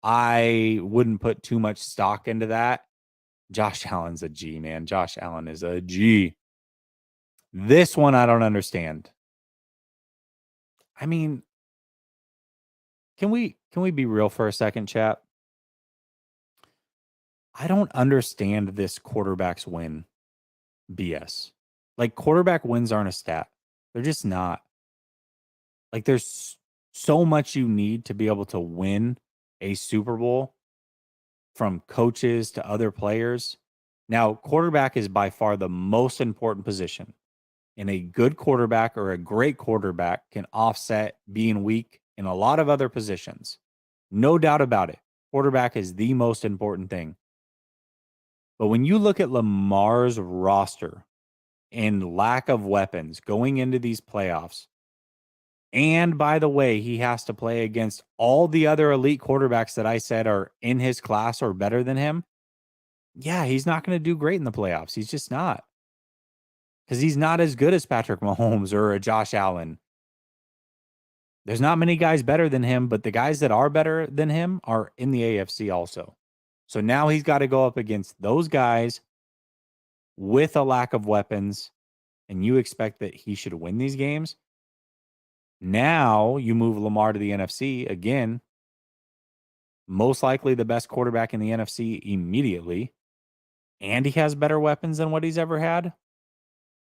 I wouldn't put too much stock into that. Josh Allen's a G, man. Josh Allen is a G. This one I don't understand. I mean, can we be real for a second, chat? I don't understand this quarterbacks win BS. Like, quarterback wins aren't a stat. They're just not. Like, there's so much you need to be able to win a Super Bowl, from coaches to other players. Now, quarterback is by far the most important position. And a good quarterback or a great quarterback can offset being weak in a lot of other positions. No doubt about it. Quarterback is the most important thing. But when you look at Lamar's roster and lack of weapons going into these playoffs, and by the way, he has to play against all the other elite quarterbacks that I said are in his class or better than him, yeah, he's not going to do great in the playoffs. He's just not. Because he's not as good as Patrick Mahomes or a Josh Allen. There's not many guys better than him, but the guys that are better than him are in the AFC also. So now he's got to go up against those guys with a lack of weapons, and you expect that he should win these games? Now you move Lamar to the NFC again. Most likely the best quarterback in the NFC immediately. And he has better weapons than what he's ever had.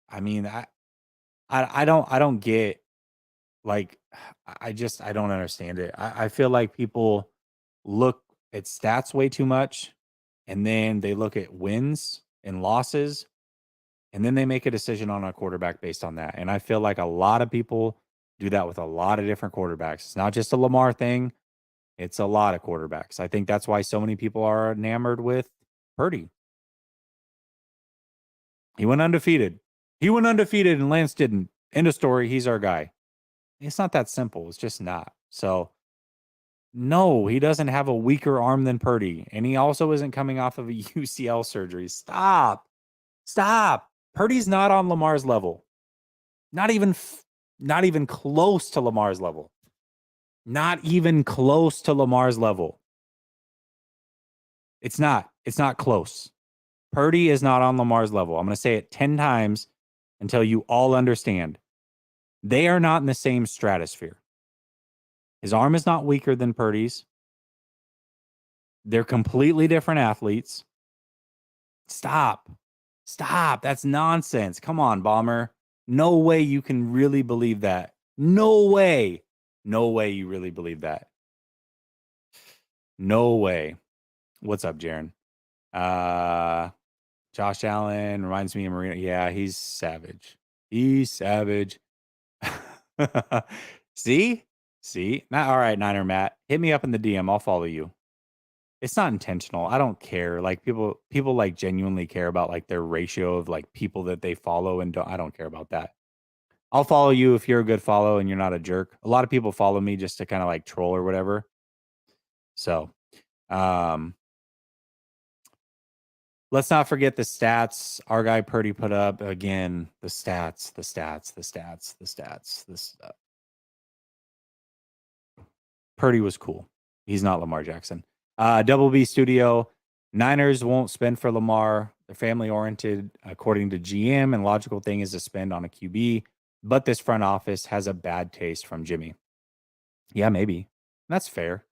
I mean, I don't get, like, I don't understand it. I feel like people look at stats way too much, and then they look at wins and losses, and then they make a decision on a quarterback based on that. And I feel like a lot of people do that with a lot of different quarterbacks. It's not just a Lamar thing. It's a lot of quarterbacks. I think that's why so many people are enamored with Purdy. He went undefeated. And Lance didn't. End of story. He's our guy. It's not that simple. It's just not. So, no, he doesn't have a weaker arm than Purdy. And he also isn't coming off of a UCL surgery. Stop. Purdy's not on Lamar's level. Not even close to Lamar's level. Not even close to Lamar's level. It's not close. Purdy is not on Lamar's level. I'm going to say it 10 times until you all understand. They are not in the same stratosphere. His arm is not weaker than Purdy's. They're completely different athletes. Stop. That's nonsense. Come on, Bomber. No way you can really believe that. No way you really believe that. No way. What's up, Jaron? Josh Allen reminds me of Marino. Yeah, he's savage. See? See? Not all right, Niner Matt. Hit me up in the DM. I'll follow you. It's not intentional. I don't care. Like people like genuinely care about like their ratio of like people that they follow and I don't care about that. I'll follow you if you're a good follow and you're not a jerk. A lot of people follow me just to kind of like troll or whatever. So, let's not forget the stats our guy Purdy put up again. The stats. Purdy was cool. He's not Lamar Jackson. Double B Studio. Niners won't spend for Lamar. They're family oriented, according to GM, and logical thing is to spend on a QB. But this front office has a bad taste from Jimmy. Yeah, maybe. That's fair.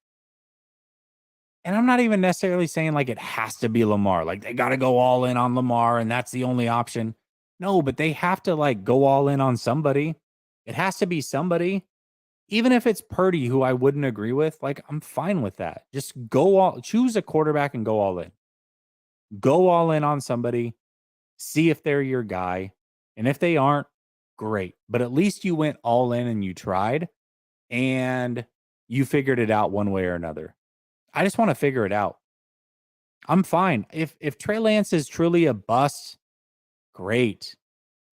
And I'm not even necessarily saying like it has to be Lamar. Like they got to go all in on Lamar and that's the only option. No, but they have to like go all in on somebody. It has to be somebody. Even if it's Purdy, who I wouldn't agree with, like I'm fine with that. Just choose a quarterback and go all in. Go all in on somebody. See if they're your guy. And if they aren't, great. But at least you went all in and you tried and you figured it out one way or another. I just want to figure it out. I'm fine. If Trey Lance is truly a bust, great.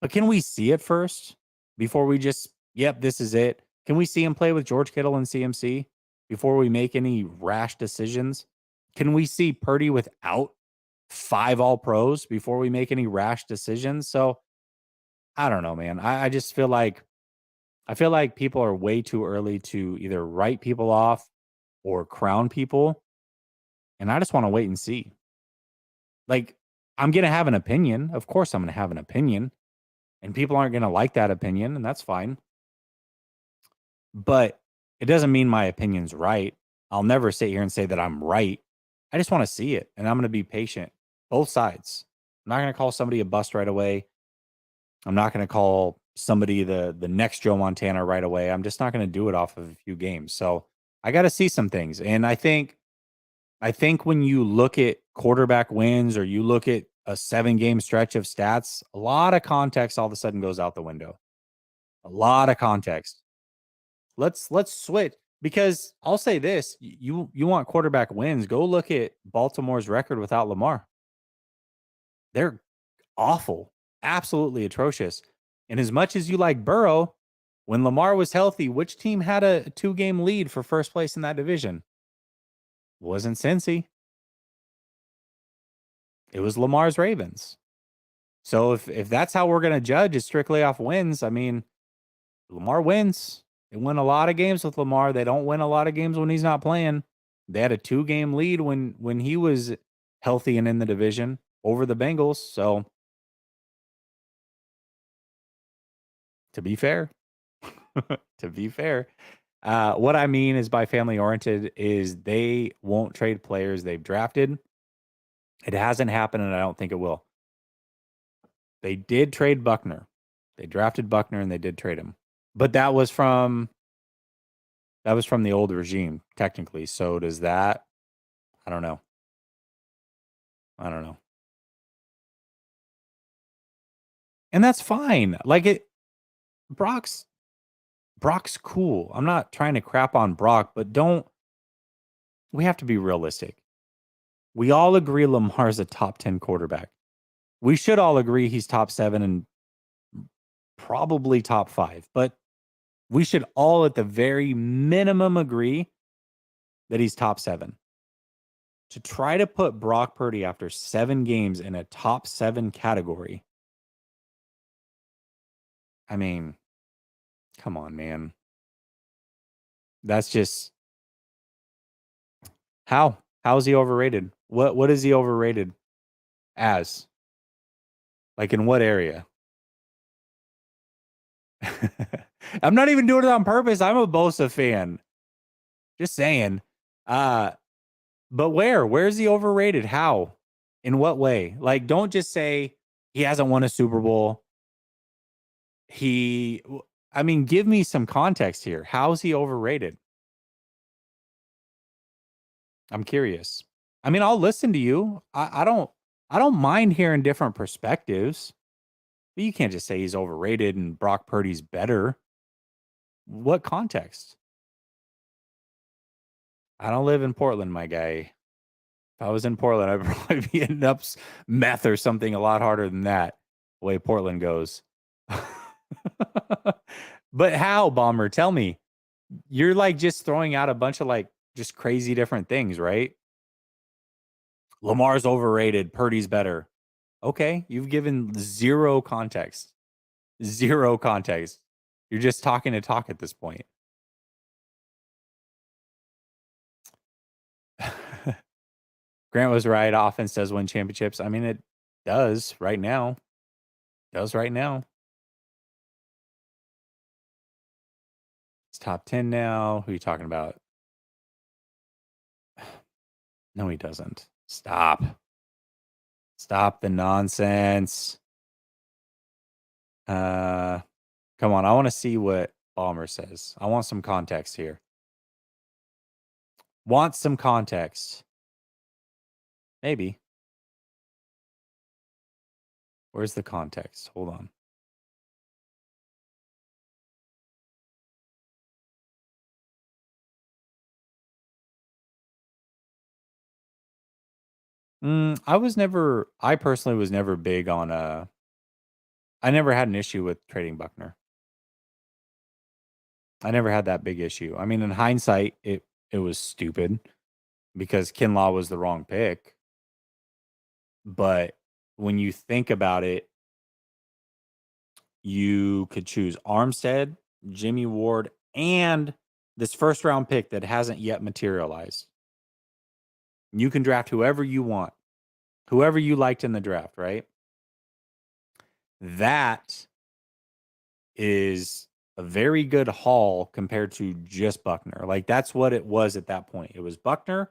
But can we see it first before we just, yep, this is it? Can we see him play with George Kittle and CMC before we make any rash decisions? Can we see Purdy without 5 All-Pros before we make any rash decisions? So I don't know, man. I just feel like people are way too early to either write people off or crown people. And I just want to wait and see. Like, I'm going to have an opinion. Of course, I'm going to have an opinion. And people aren't going to like that opinion, and that's fine. But it doesn't mean my opinion's right. I'll never sit here and say that I'm right. I just want to see it, and I'm going to be patient. Both sides. I'm not going to call somebody a bust right away. I'm not going to call somebody the next Joe Montana right away. I'm just not going to do it off of a few games. So I got to see some things. And I think when you look at quarterback wins or you look at a 7-game stretch of stats, a lot of context all of a sudden goes out the window. A lot of context. Let's switch, because I'll say this, you want quarterback wins, go look at Baltimore's record without Lamar. They're awful, absolutely atrocious. And as much as you like Burrow, when Lamar was healthy, which team had a 2-game lead for first place in that division? Wasn't Cincy. It was Lamar's Ravens. So if that's how we're going to judge is strictly off wins, I mean, Lamar wins. They win a lot of games with Lamar. They don't win a lot of games when he's not playing. They had a 2-game lead when he was healthy and in the division over the Bengals. So to be fair, what I mean is by family oriented is they won't trade players they've drafted. It hasn't happened, and I don't think it will. They did trade Buckner. They drafted Buckner and they did trade him. But that was from the old regime, technically. So does that? I don't know. And that's fine. Like Brock's cool. I'm not trying to crap on Brock, but we have to be realistic. We all agree Lamar's a top 10 quarterback. We should all agree he's top 7 and probably top 5, but we should all at the very minimum agree that he's top 7. To try to put Brock Purdy after 7 games in a top 7 category, I mean, come on, man. That's just how is he overrated? What is he overrated as? Like in what area? I'm not even doing it on purpose. I'm a Bosa fan. Just saying. But where's he overrated? How? In what way? Like, don't just say he hasn't won a Super Bowl. Give me some context here. How is he overrated? I'm curious. I mean, I'll listen to you. I don't mind hearing different perspectives. But you can't just say he's overrated and Brock Purdy's better. What context? I don't live in Portland, my guy. If I was in Portland, I'd probably be hitting up meth or something a lot harder than that, the way Portland goes. But how, Bomber? Tell me. You're like just throwing out a bunch of like just crazy different things, right? Lamar's overrated. Purdy's better. Okay. You've given zero context. Zero context. You're just talking to talk at this point. Grant was right. Offense does win championships. I mean, it does right now. Does right now. It's top 10 now. Who are you talking about? No, he doesn't. Stop. Stop the nonsense. Come on. I want to see what Balmer says. I want some context here. Want some context. Maybe. Where's the context? Hold on. I personally was never big on I never had an issue with trading Buckner. I never had that big issue. I mean, in hindsight, it was stupid because Kinlaw was the wrong pick. But when you think about it, you could choose Armstead, Jimmy Ward, and this first round pick that hasn't yet materialized. You can draft whoever you want, whoever you liked in the draft, right? That is a very good haul compared to just Buckner. Like that's what it was at that point. It was Buckner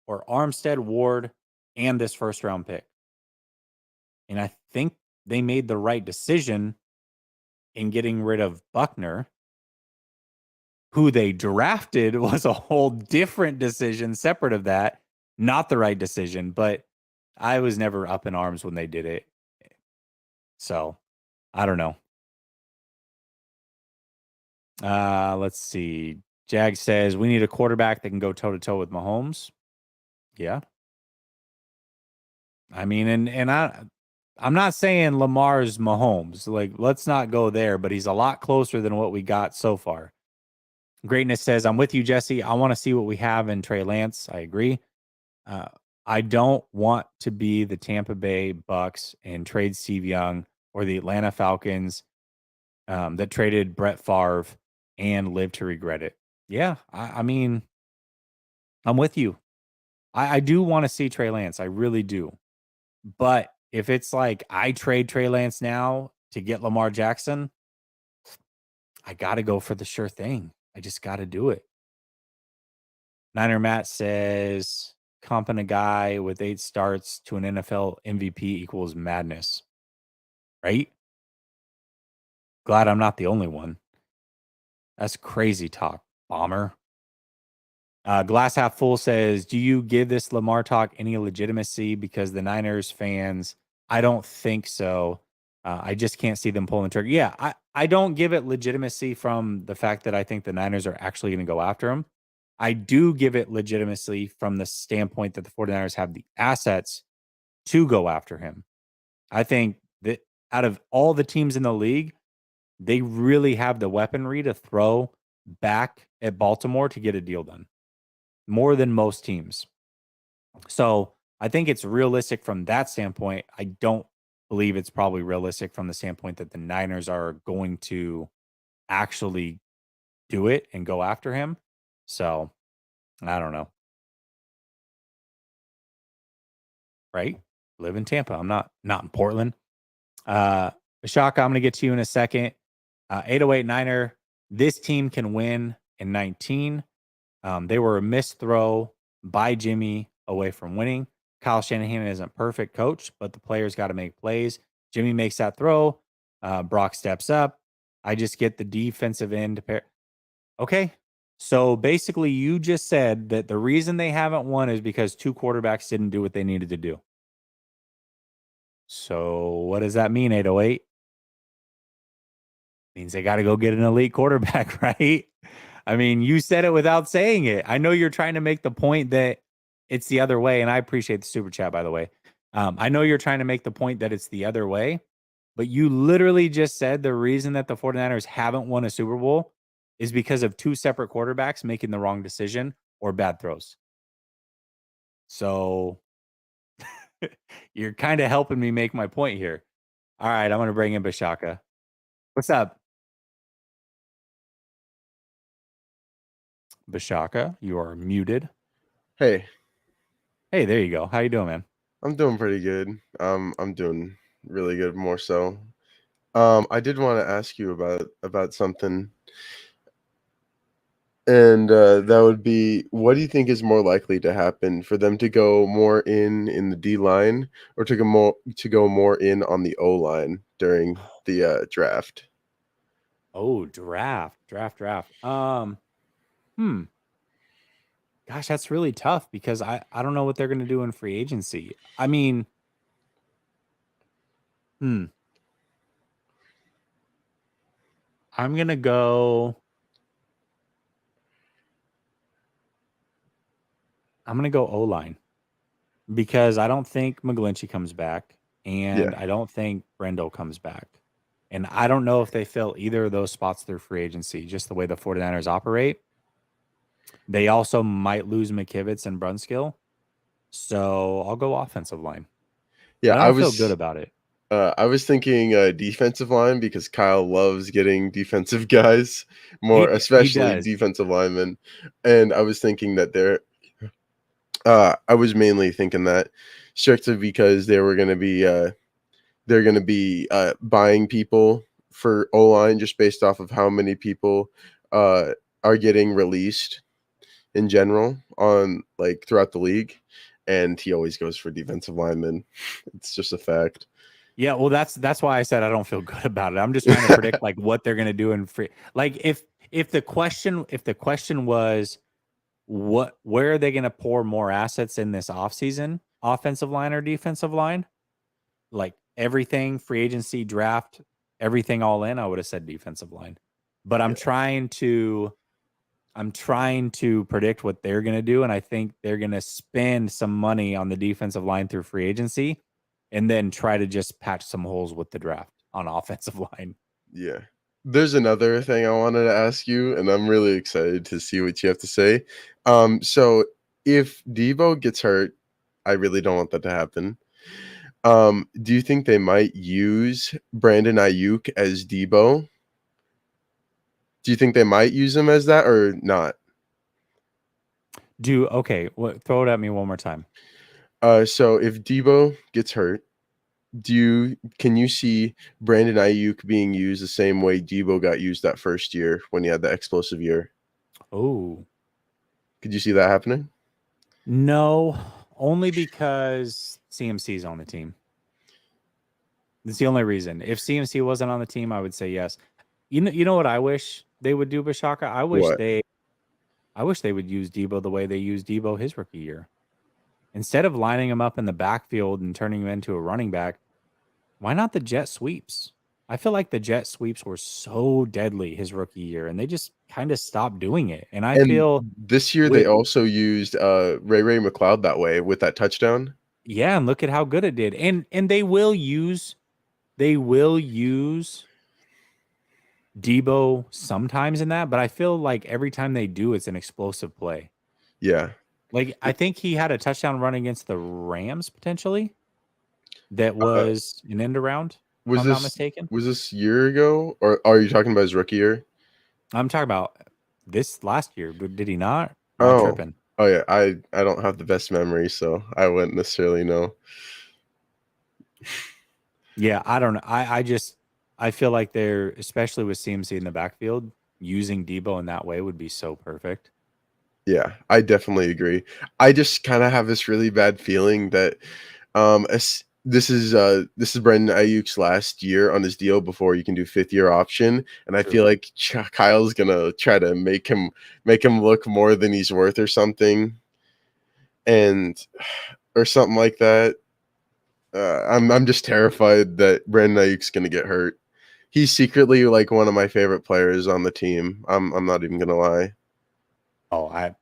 or Armstead, Ward, and this first round pick. And I think they made the right decision in getting rid of Buckner. Who they drafted was a whole different decision, separate of that. Not the right decision, but I was never up in arms when they did it. So, I don't know. Let's see. Jag says, we need a quarterback that can go toe-to-toe with Mahomes. Yeah. I mean, and I'm not saying Lamar's Mahomes. Like, let's not go there, but he's a lot closer than what we got so far. Greatness says, I'm with you, Jesse. I want to see what we have in Trey Lance. I agree. I don't want to be the Tampa Bay Bucks and trade Steve Young or the Atlanta Falcons that traded Brett Favre and live to regret it. Yeah, I mean, I'm with you. I do want to see Trey Lance. I really do. But if it's like I trade Trey Lance now to get Lamar Jackson, I got to go for the sure thing. I just got to do it. Niner Matt says, comping a guy with 8 starts to an NFL MVP equals madness. Right? Glad I'm not the only one. That's crazy talk, Bomber. Glass half full says, do you give this Lamar talk any legitimacy? Because the Niners fans, I don't think so. I just can't see them pulling the trigger. Yeah, I don't give it legitimacy from the fact that I think the Niners are actually going to go after him. I do give it legitimacy from the standpoint that the 49ers have the assets to go after him. I think that out of all the teams in the league, they really have the weaponry to throw back at Baltimore to get a deal done. More than most teams. So I think it's realistic from that standpoint. I don't believe it's probably realistic from the standpoint that the Niners are going to actually do it and go after him. So I don't know. Right? Live in Tampa. I'm not in Portland. Ashaka, I'm going to get to you in a second. 808 Niner. This team can win in 19. They were a missed throw by Jimmy away from winning. Kyle Shanahan isn't perfect coach, but the players got to make plays. Jimmy makes that throw. Brock steps up. I just get the defensive end to pair. Okay. So basically, you just said that the reason they haven't won is because 2 quarterbacks didn't do what they needed to do. So what does that mean, 808? Means they got to go get an elite quarterback, right? I mean, you said it without saying it. I know you're trying to make the point that it's the other way, and I appreciate the super chat, by the way. I know you're trying to make the point that it's the other way, but you literally just said the reason that the 49ers haven't won a Super Bowl is because of two separate quarterbacks making the wrong decision or bad throws. So you're kind of helping me make my point here. All right, I'm going to bring in Bashaka. What's up? Bashaka, you are muted.
Hey,
Hey, there you go. How you doing, man?
I'm doing pretty good. I'm doing really good, more so. I did want to ask you about something, and that would be, what do you think is more likely to happen, for them to go more in the D line, or to go more in on the O line during the draft?
Oh, draft. Gosh, that's really tough because I don't know what they're going to do in free agency. I mean, I'm going to go O-line because I don't think McGlinchey comes back and I don't think Brendel comes back. And I don't know if they fill either of those spots through free agency, just the way the 49ers operate. They also might lose McKivitz and Brunskill. So I'll go offensive line.
Yeah,
But I don't feel good about it.
I was thinking defensive line, because Kyle loves getting defensive guys, especially
does.
defensive linemen. And I was thinking that I was mainly thinking that strictly because they're going to be buying people for O-line, just based off of how many people are getting released in general on, like, throughout the league. And he always goes for defensive linemen. It's just a fact.
Yeah, well, that's why I said I don't feel good about it. I'm just trying to predict like what they're gonna do in free. Like if the question was where are they gonna pour more assets in this offseason, offensive line or defensive line? Like everything, free agency, draft, everything all in, I would have said defensive line. But I'm trying to predict what they're gonna do, and I think they're gonna spend some money on the defensive line through free agency. And then try to just patch some holes with the draft on offensive line.
Yeah. There's another thing I wanted to ask you, and I'm really excited to see what you have to say. So if Debo gets hurt, I really don't want that to happen. Do you think they might use Brandon Ayuk as Debo? Do you think they might use him as that or not?
Throw it at me one more time.
So if Debo gets hurt, can you see Brandon Ayuk being used the same way Debo got used that first year when he had the explosive year?
Oh,
could you see that happening?
No, only because CMC's on the team. That's the only reason. If CMC wasn't on the team, I would say yes. You know what I wish they would do, Bashaka? I wish they would use Debo the way they used Debo his rookie year. Instead of lining him up in the backfield and turning him into a running back, why not the jet sweeps? I feel like the jet sweeps were so deadly his rookie year, and they just kind of stopped doing it. And I feel
this year they also used Ray McLeod that way with that touchdown.
Yeah, and look at how good it did. And they will use Debo sometimes in that, but I feel like every time they do, it's an explosive play.
Yeah.
Like I think he had a touchdown run against the Rams potentially. That was an end around. If I'm not mistaken.
Was this year ago, or are you talking about his rookie year?
I'm talking about this last year. Did he not?
I'm
tripping.
Oh yeah, I don't have the best memory, so I wouldn't necessarily know.
Yeah, I don't know. I feel like they're, especially with CMC in the backfield, using Debo in that way would be so perfect.
Yeah, I definitely agree. I just kind of have this really bad feeling that this is Brandon Ayuk's last year on his deal before you can do 5th-year option, and I feel like Kyle's gonna try to make him look more than he's worth or something, or something like that. I'm just terrified that Brandon Ayuk's gonna get hurt. He's secretly like one of my favorite players on the team. I'm not even gonna lie.
Oh, I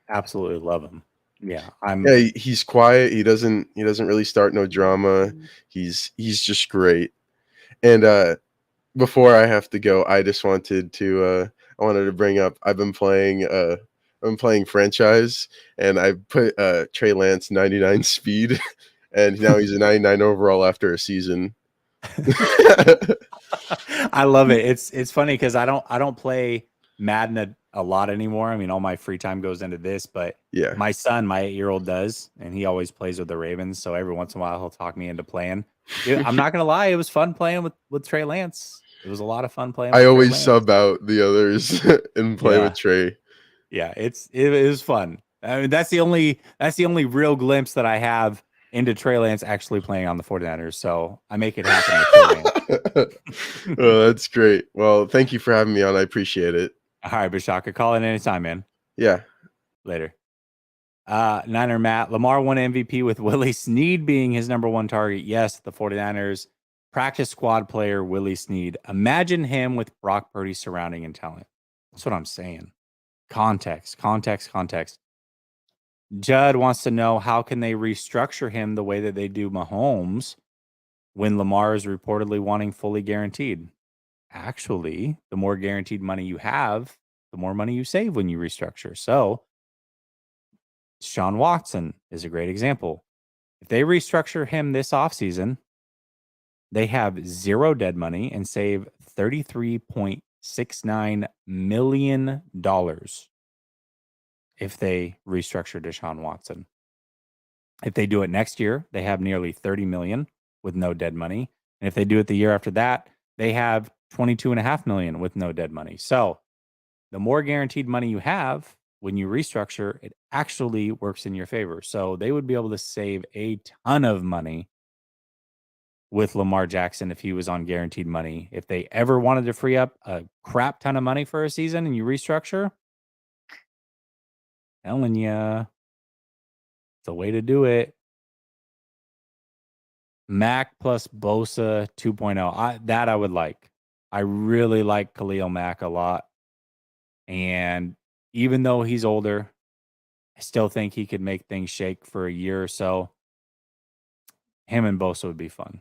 absolutely love him. Yeah,
Yeah, he's quiet. He doesn't really start no drama. He's just great. And before I have to go, I just wanted to bring up I've been playing franchise, and I put Trey Lance 99 speed, and now he's a 99 overall after a season.
I love it. It's funny because I don't play Madden a lot anymore. I mean, all my free time goes into this, but
Yeah.
my son, my 8-year-old, does, and he always plays with the Ravens. So every once in a while, he'll talk me into playing. I'm not gonna lie, it was fun playing with Trey Lance. It was a lot of fun playing.
I
with
always
Trey Lance.
sub out the others and play with Trey.
Yeah, it was fun. I mean, that's the only real glimpse that I have into Trey Lance actually playing on the 49ers. So I make it happen with Trey Lance.
Oh, that's great. Well, thank you for having me on. I appreciate it.
All right, Bishaka, call in anytime, man.
Yeah.
Later. Niner Matt, Lamar won MVP with Willie Snead being his number one target. Yes, the 49ers practice squad player Willie Snead. Imagine him with Brock Purdy surrounding and talent. That's what I'm saying. Context. Judd wants to know, how can they restructure him the way that they do Mahomes when Lamar is reportedly wanting fully guaranteed? Actually, the more guaranteed money you have, the more money you save when you restructure. So Deshaun Watson is a great example. If they restructure him this offseason, they have zero dead money and save $33.69 million if they restructure Deshaun Watson. If they do it next year, they have nearly $30 million with no dead money. And if they do it the year after that, they have $22.5 million with no dead money. So the more guaranteed money you have when you restructure, it actually works in your favor. So they would be able to save a ton of money with Lamar Jackson if he was on guaranteed money. If they ever wanted to free up a crap ton of money for a season and you restructure, telling you, it's a way to do it. Mac plus Bosa 2.0. That I would like. I really like Khalil Mack a lot. And even though he's older, I still think he could make things shake for a year or so. Him and Bosa would be fun.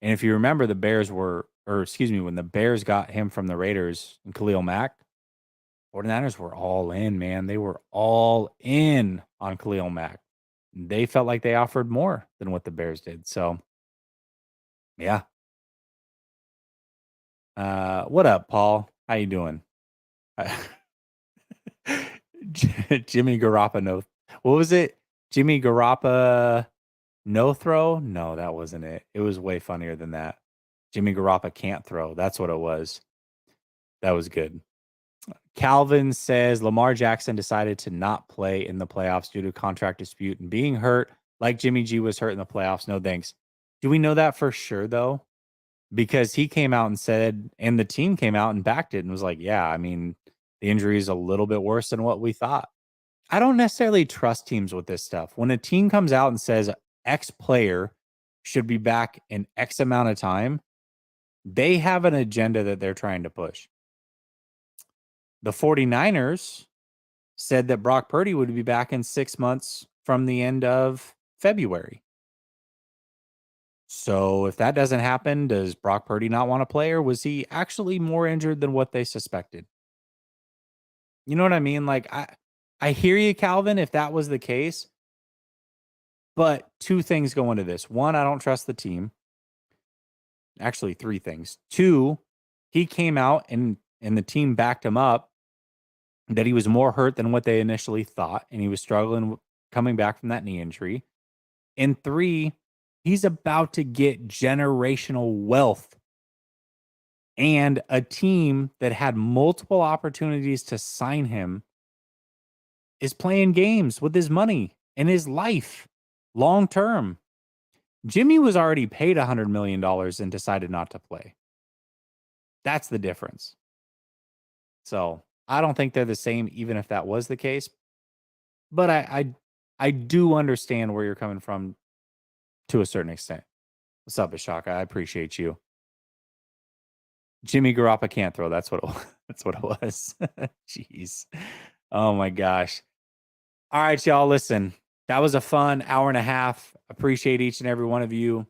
And if you remember, when the Bears got him from the Raiders and Khalil Mack, 49ers were all in, man. They were all in on Khalil Mack. They felt like they offered more than what the Bears did. So, yeah. What up, Paul? How you doing? Jimmy Garoppolo. No, what was it? Jimmy Garoppolo no throw? No, that wasn't it. It was way funnier than that. Jimmy Garoppolo can't throw. That's what it was. That was good. Calvin says Lamar Jackson decided to not play in the playoffs due to contract dispute and being hurt, like Jimmy G was hurt in the playoffs. No thanks. Do we know that for sure, though? Because he came out and said, and the team came out and backed it and was like, yeah, I mean, the injury is a little bit worse than what we thought. I don't necessarily trust teams with this stuff. When a team comes out and says X player should be back in X amount of time, they have an agenda that they're trying to push. The 49ers said that Brock Purdy would be back in 6 months from the end of February. So if that doesn't happen, does Brock Purdy not want to play, or was he actually more injured than what they suspected? You know what I mean? Like, I hear you, Calvin, if that was the case. But two things go into this. One, I don't trust the team. Actually, three things. Two, he came out and the team backed him up that he was more hurt than what they initially thought, and he was struggling coming back from that knee injury. And three, he's about to get generational wealth. And a team that had multiple opportunities to sign him is playing games with his money and his life long term. Jimmy was already paid $100 million and decided not to play. That's the difference. So I don't think they're the same, even if that was the case. But I do understand where you're coming from to a certain extent. What's up, Ashaka? I appreciate you. Jimmy Garoppolo can't throw. That's what it was. Jeez. Oh my gosh. All right, y'all. Listen, that was a fun hour and a half. Appreciate each and every one of you.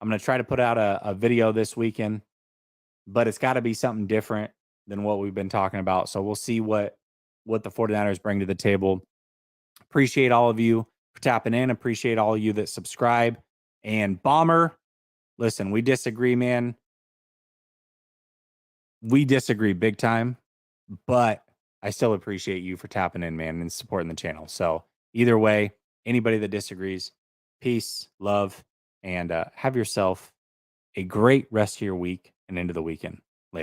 I'm going to try to put out a video this weekend, but it's got to be something different than what we've been talking about. So we'll see what the 49ers bring to the table. Appreciate all of you for tapping in. Appreciate all of you that subscribe. And Bomber, listen, we disagree, man. We disagree big time, but I still appreciate you for tapping in, man, and supporting the channel. So either way, anybody that disagrees, peace, love, and have yourself a great rest of your week and into the weekend.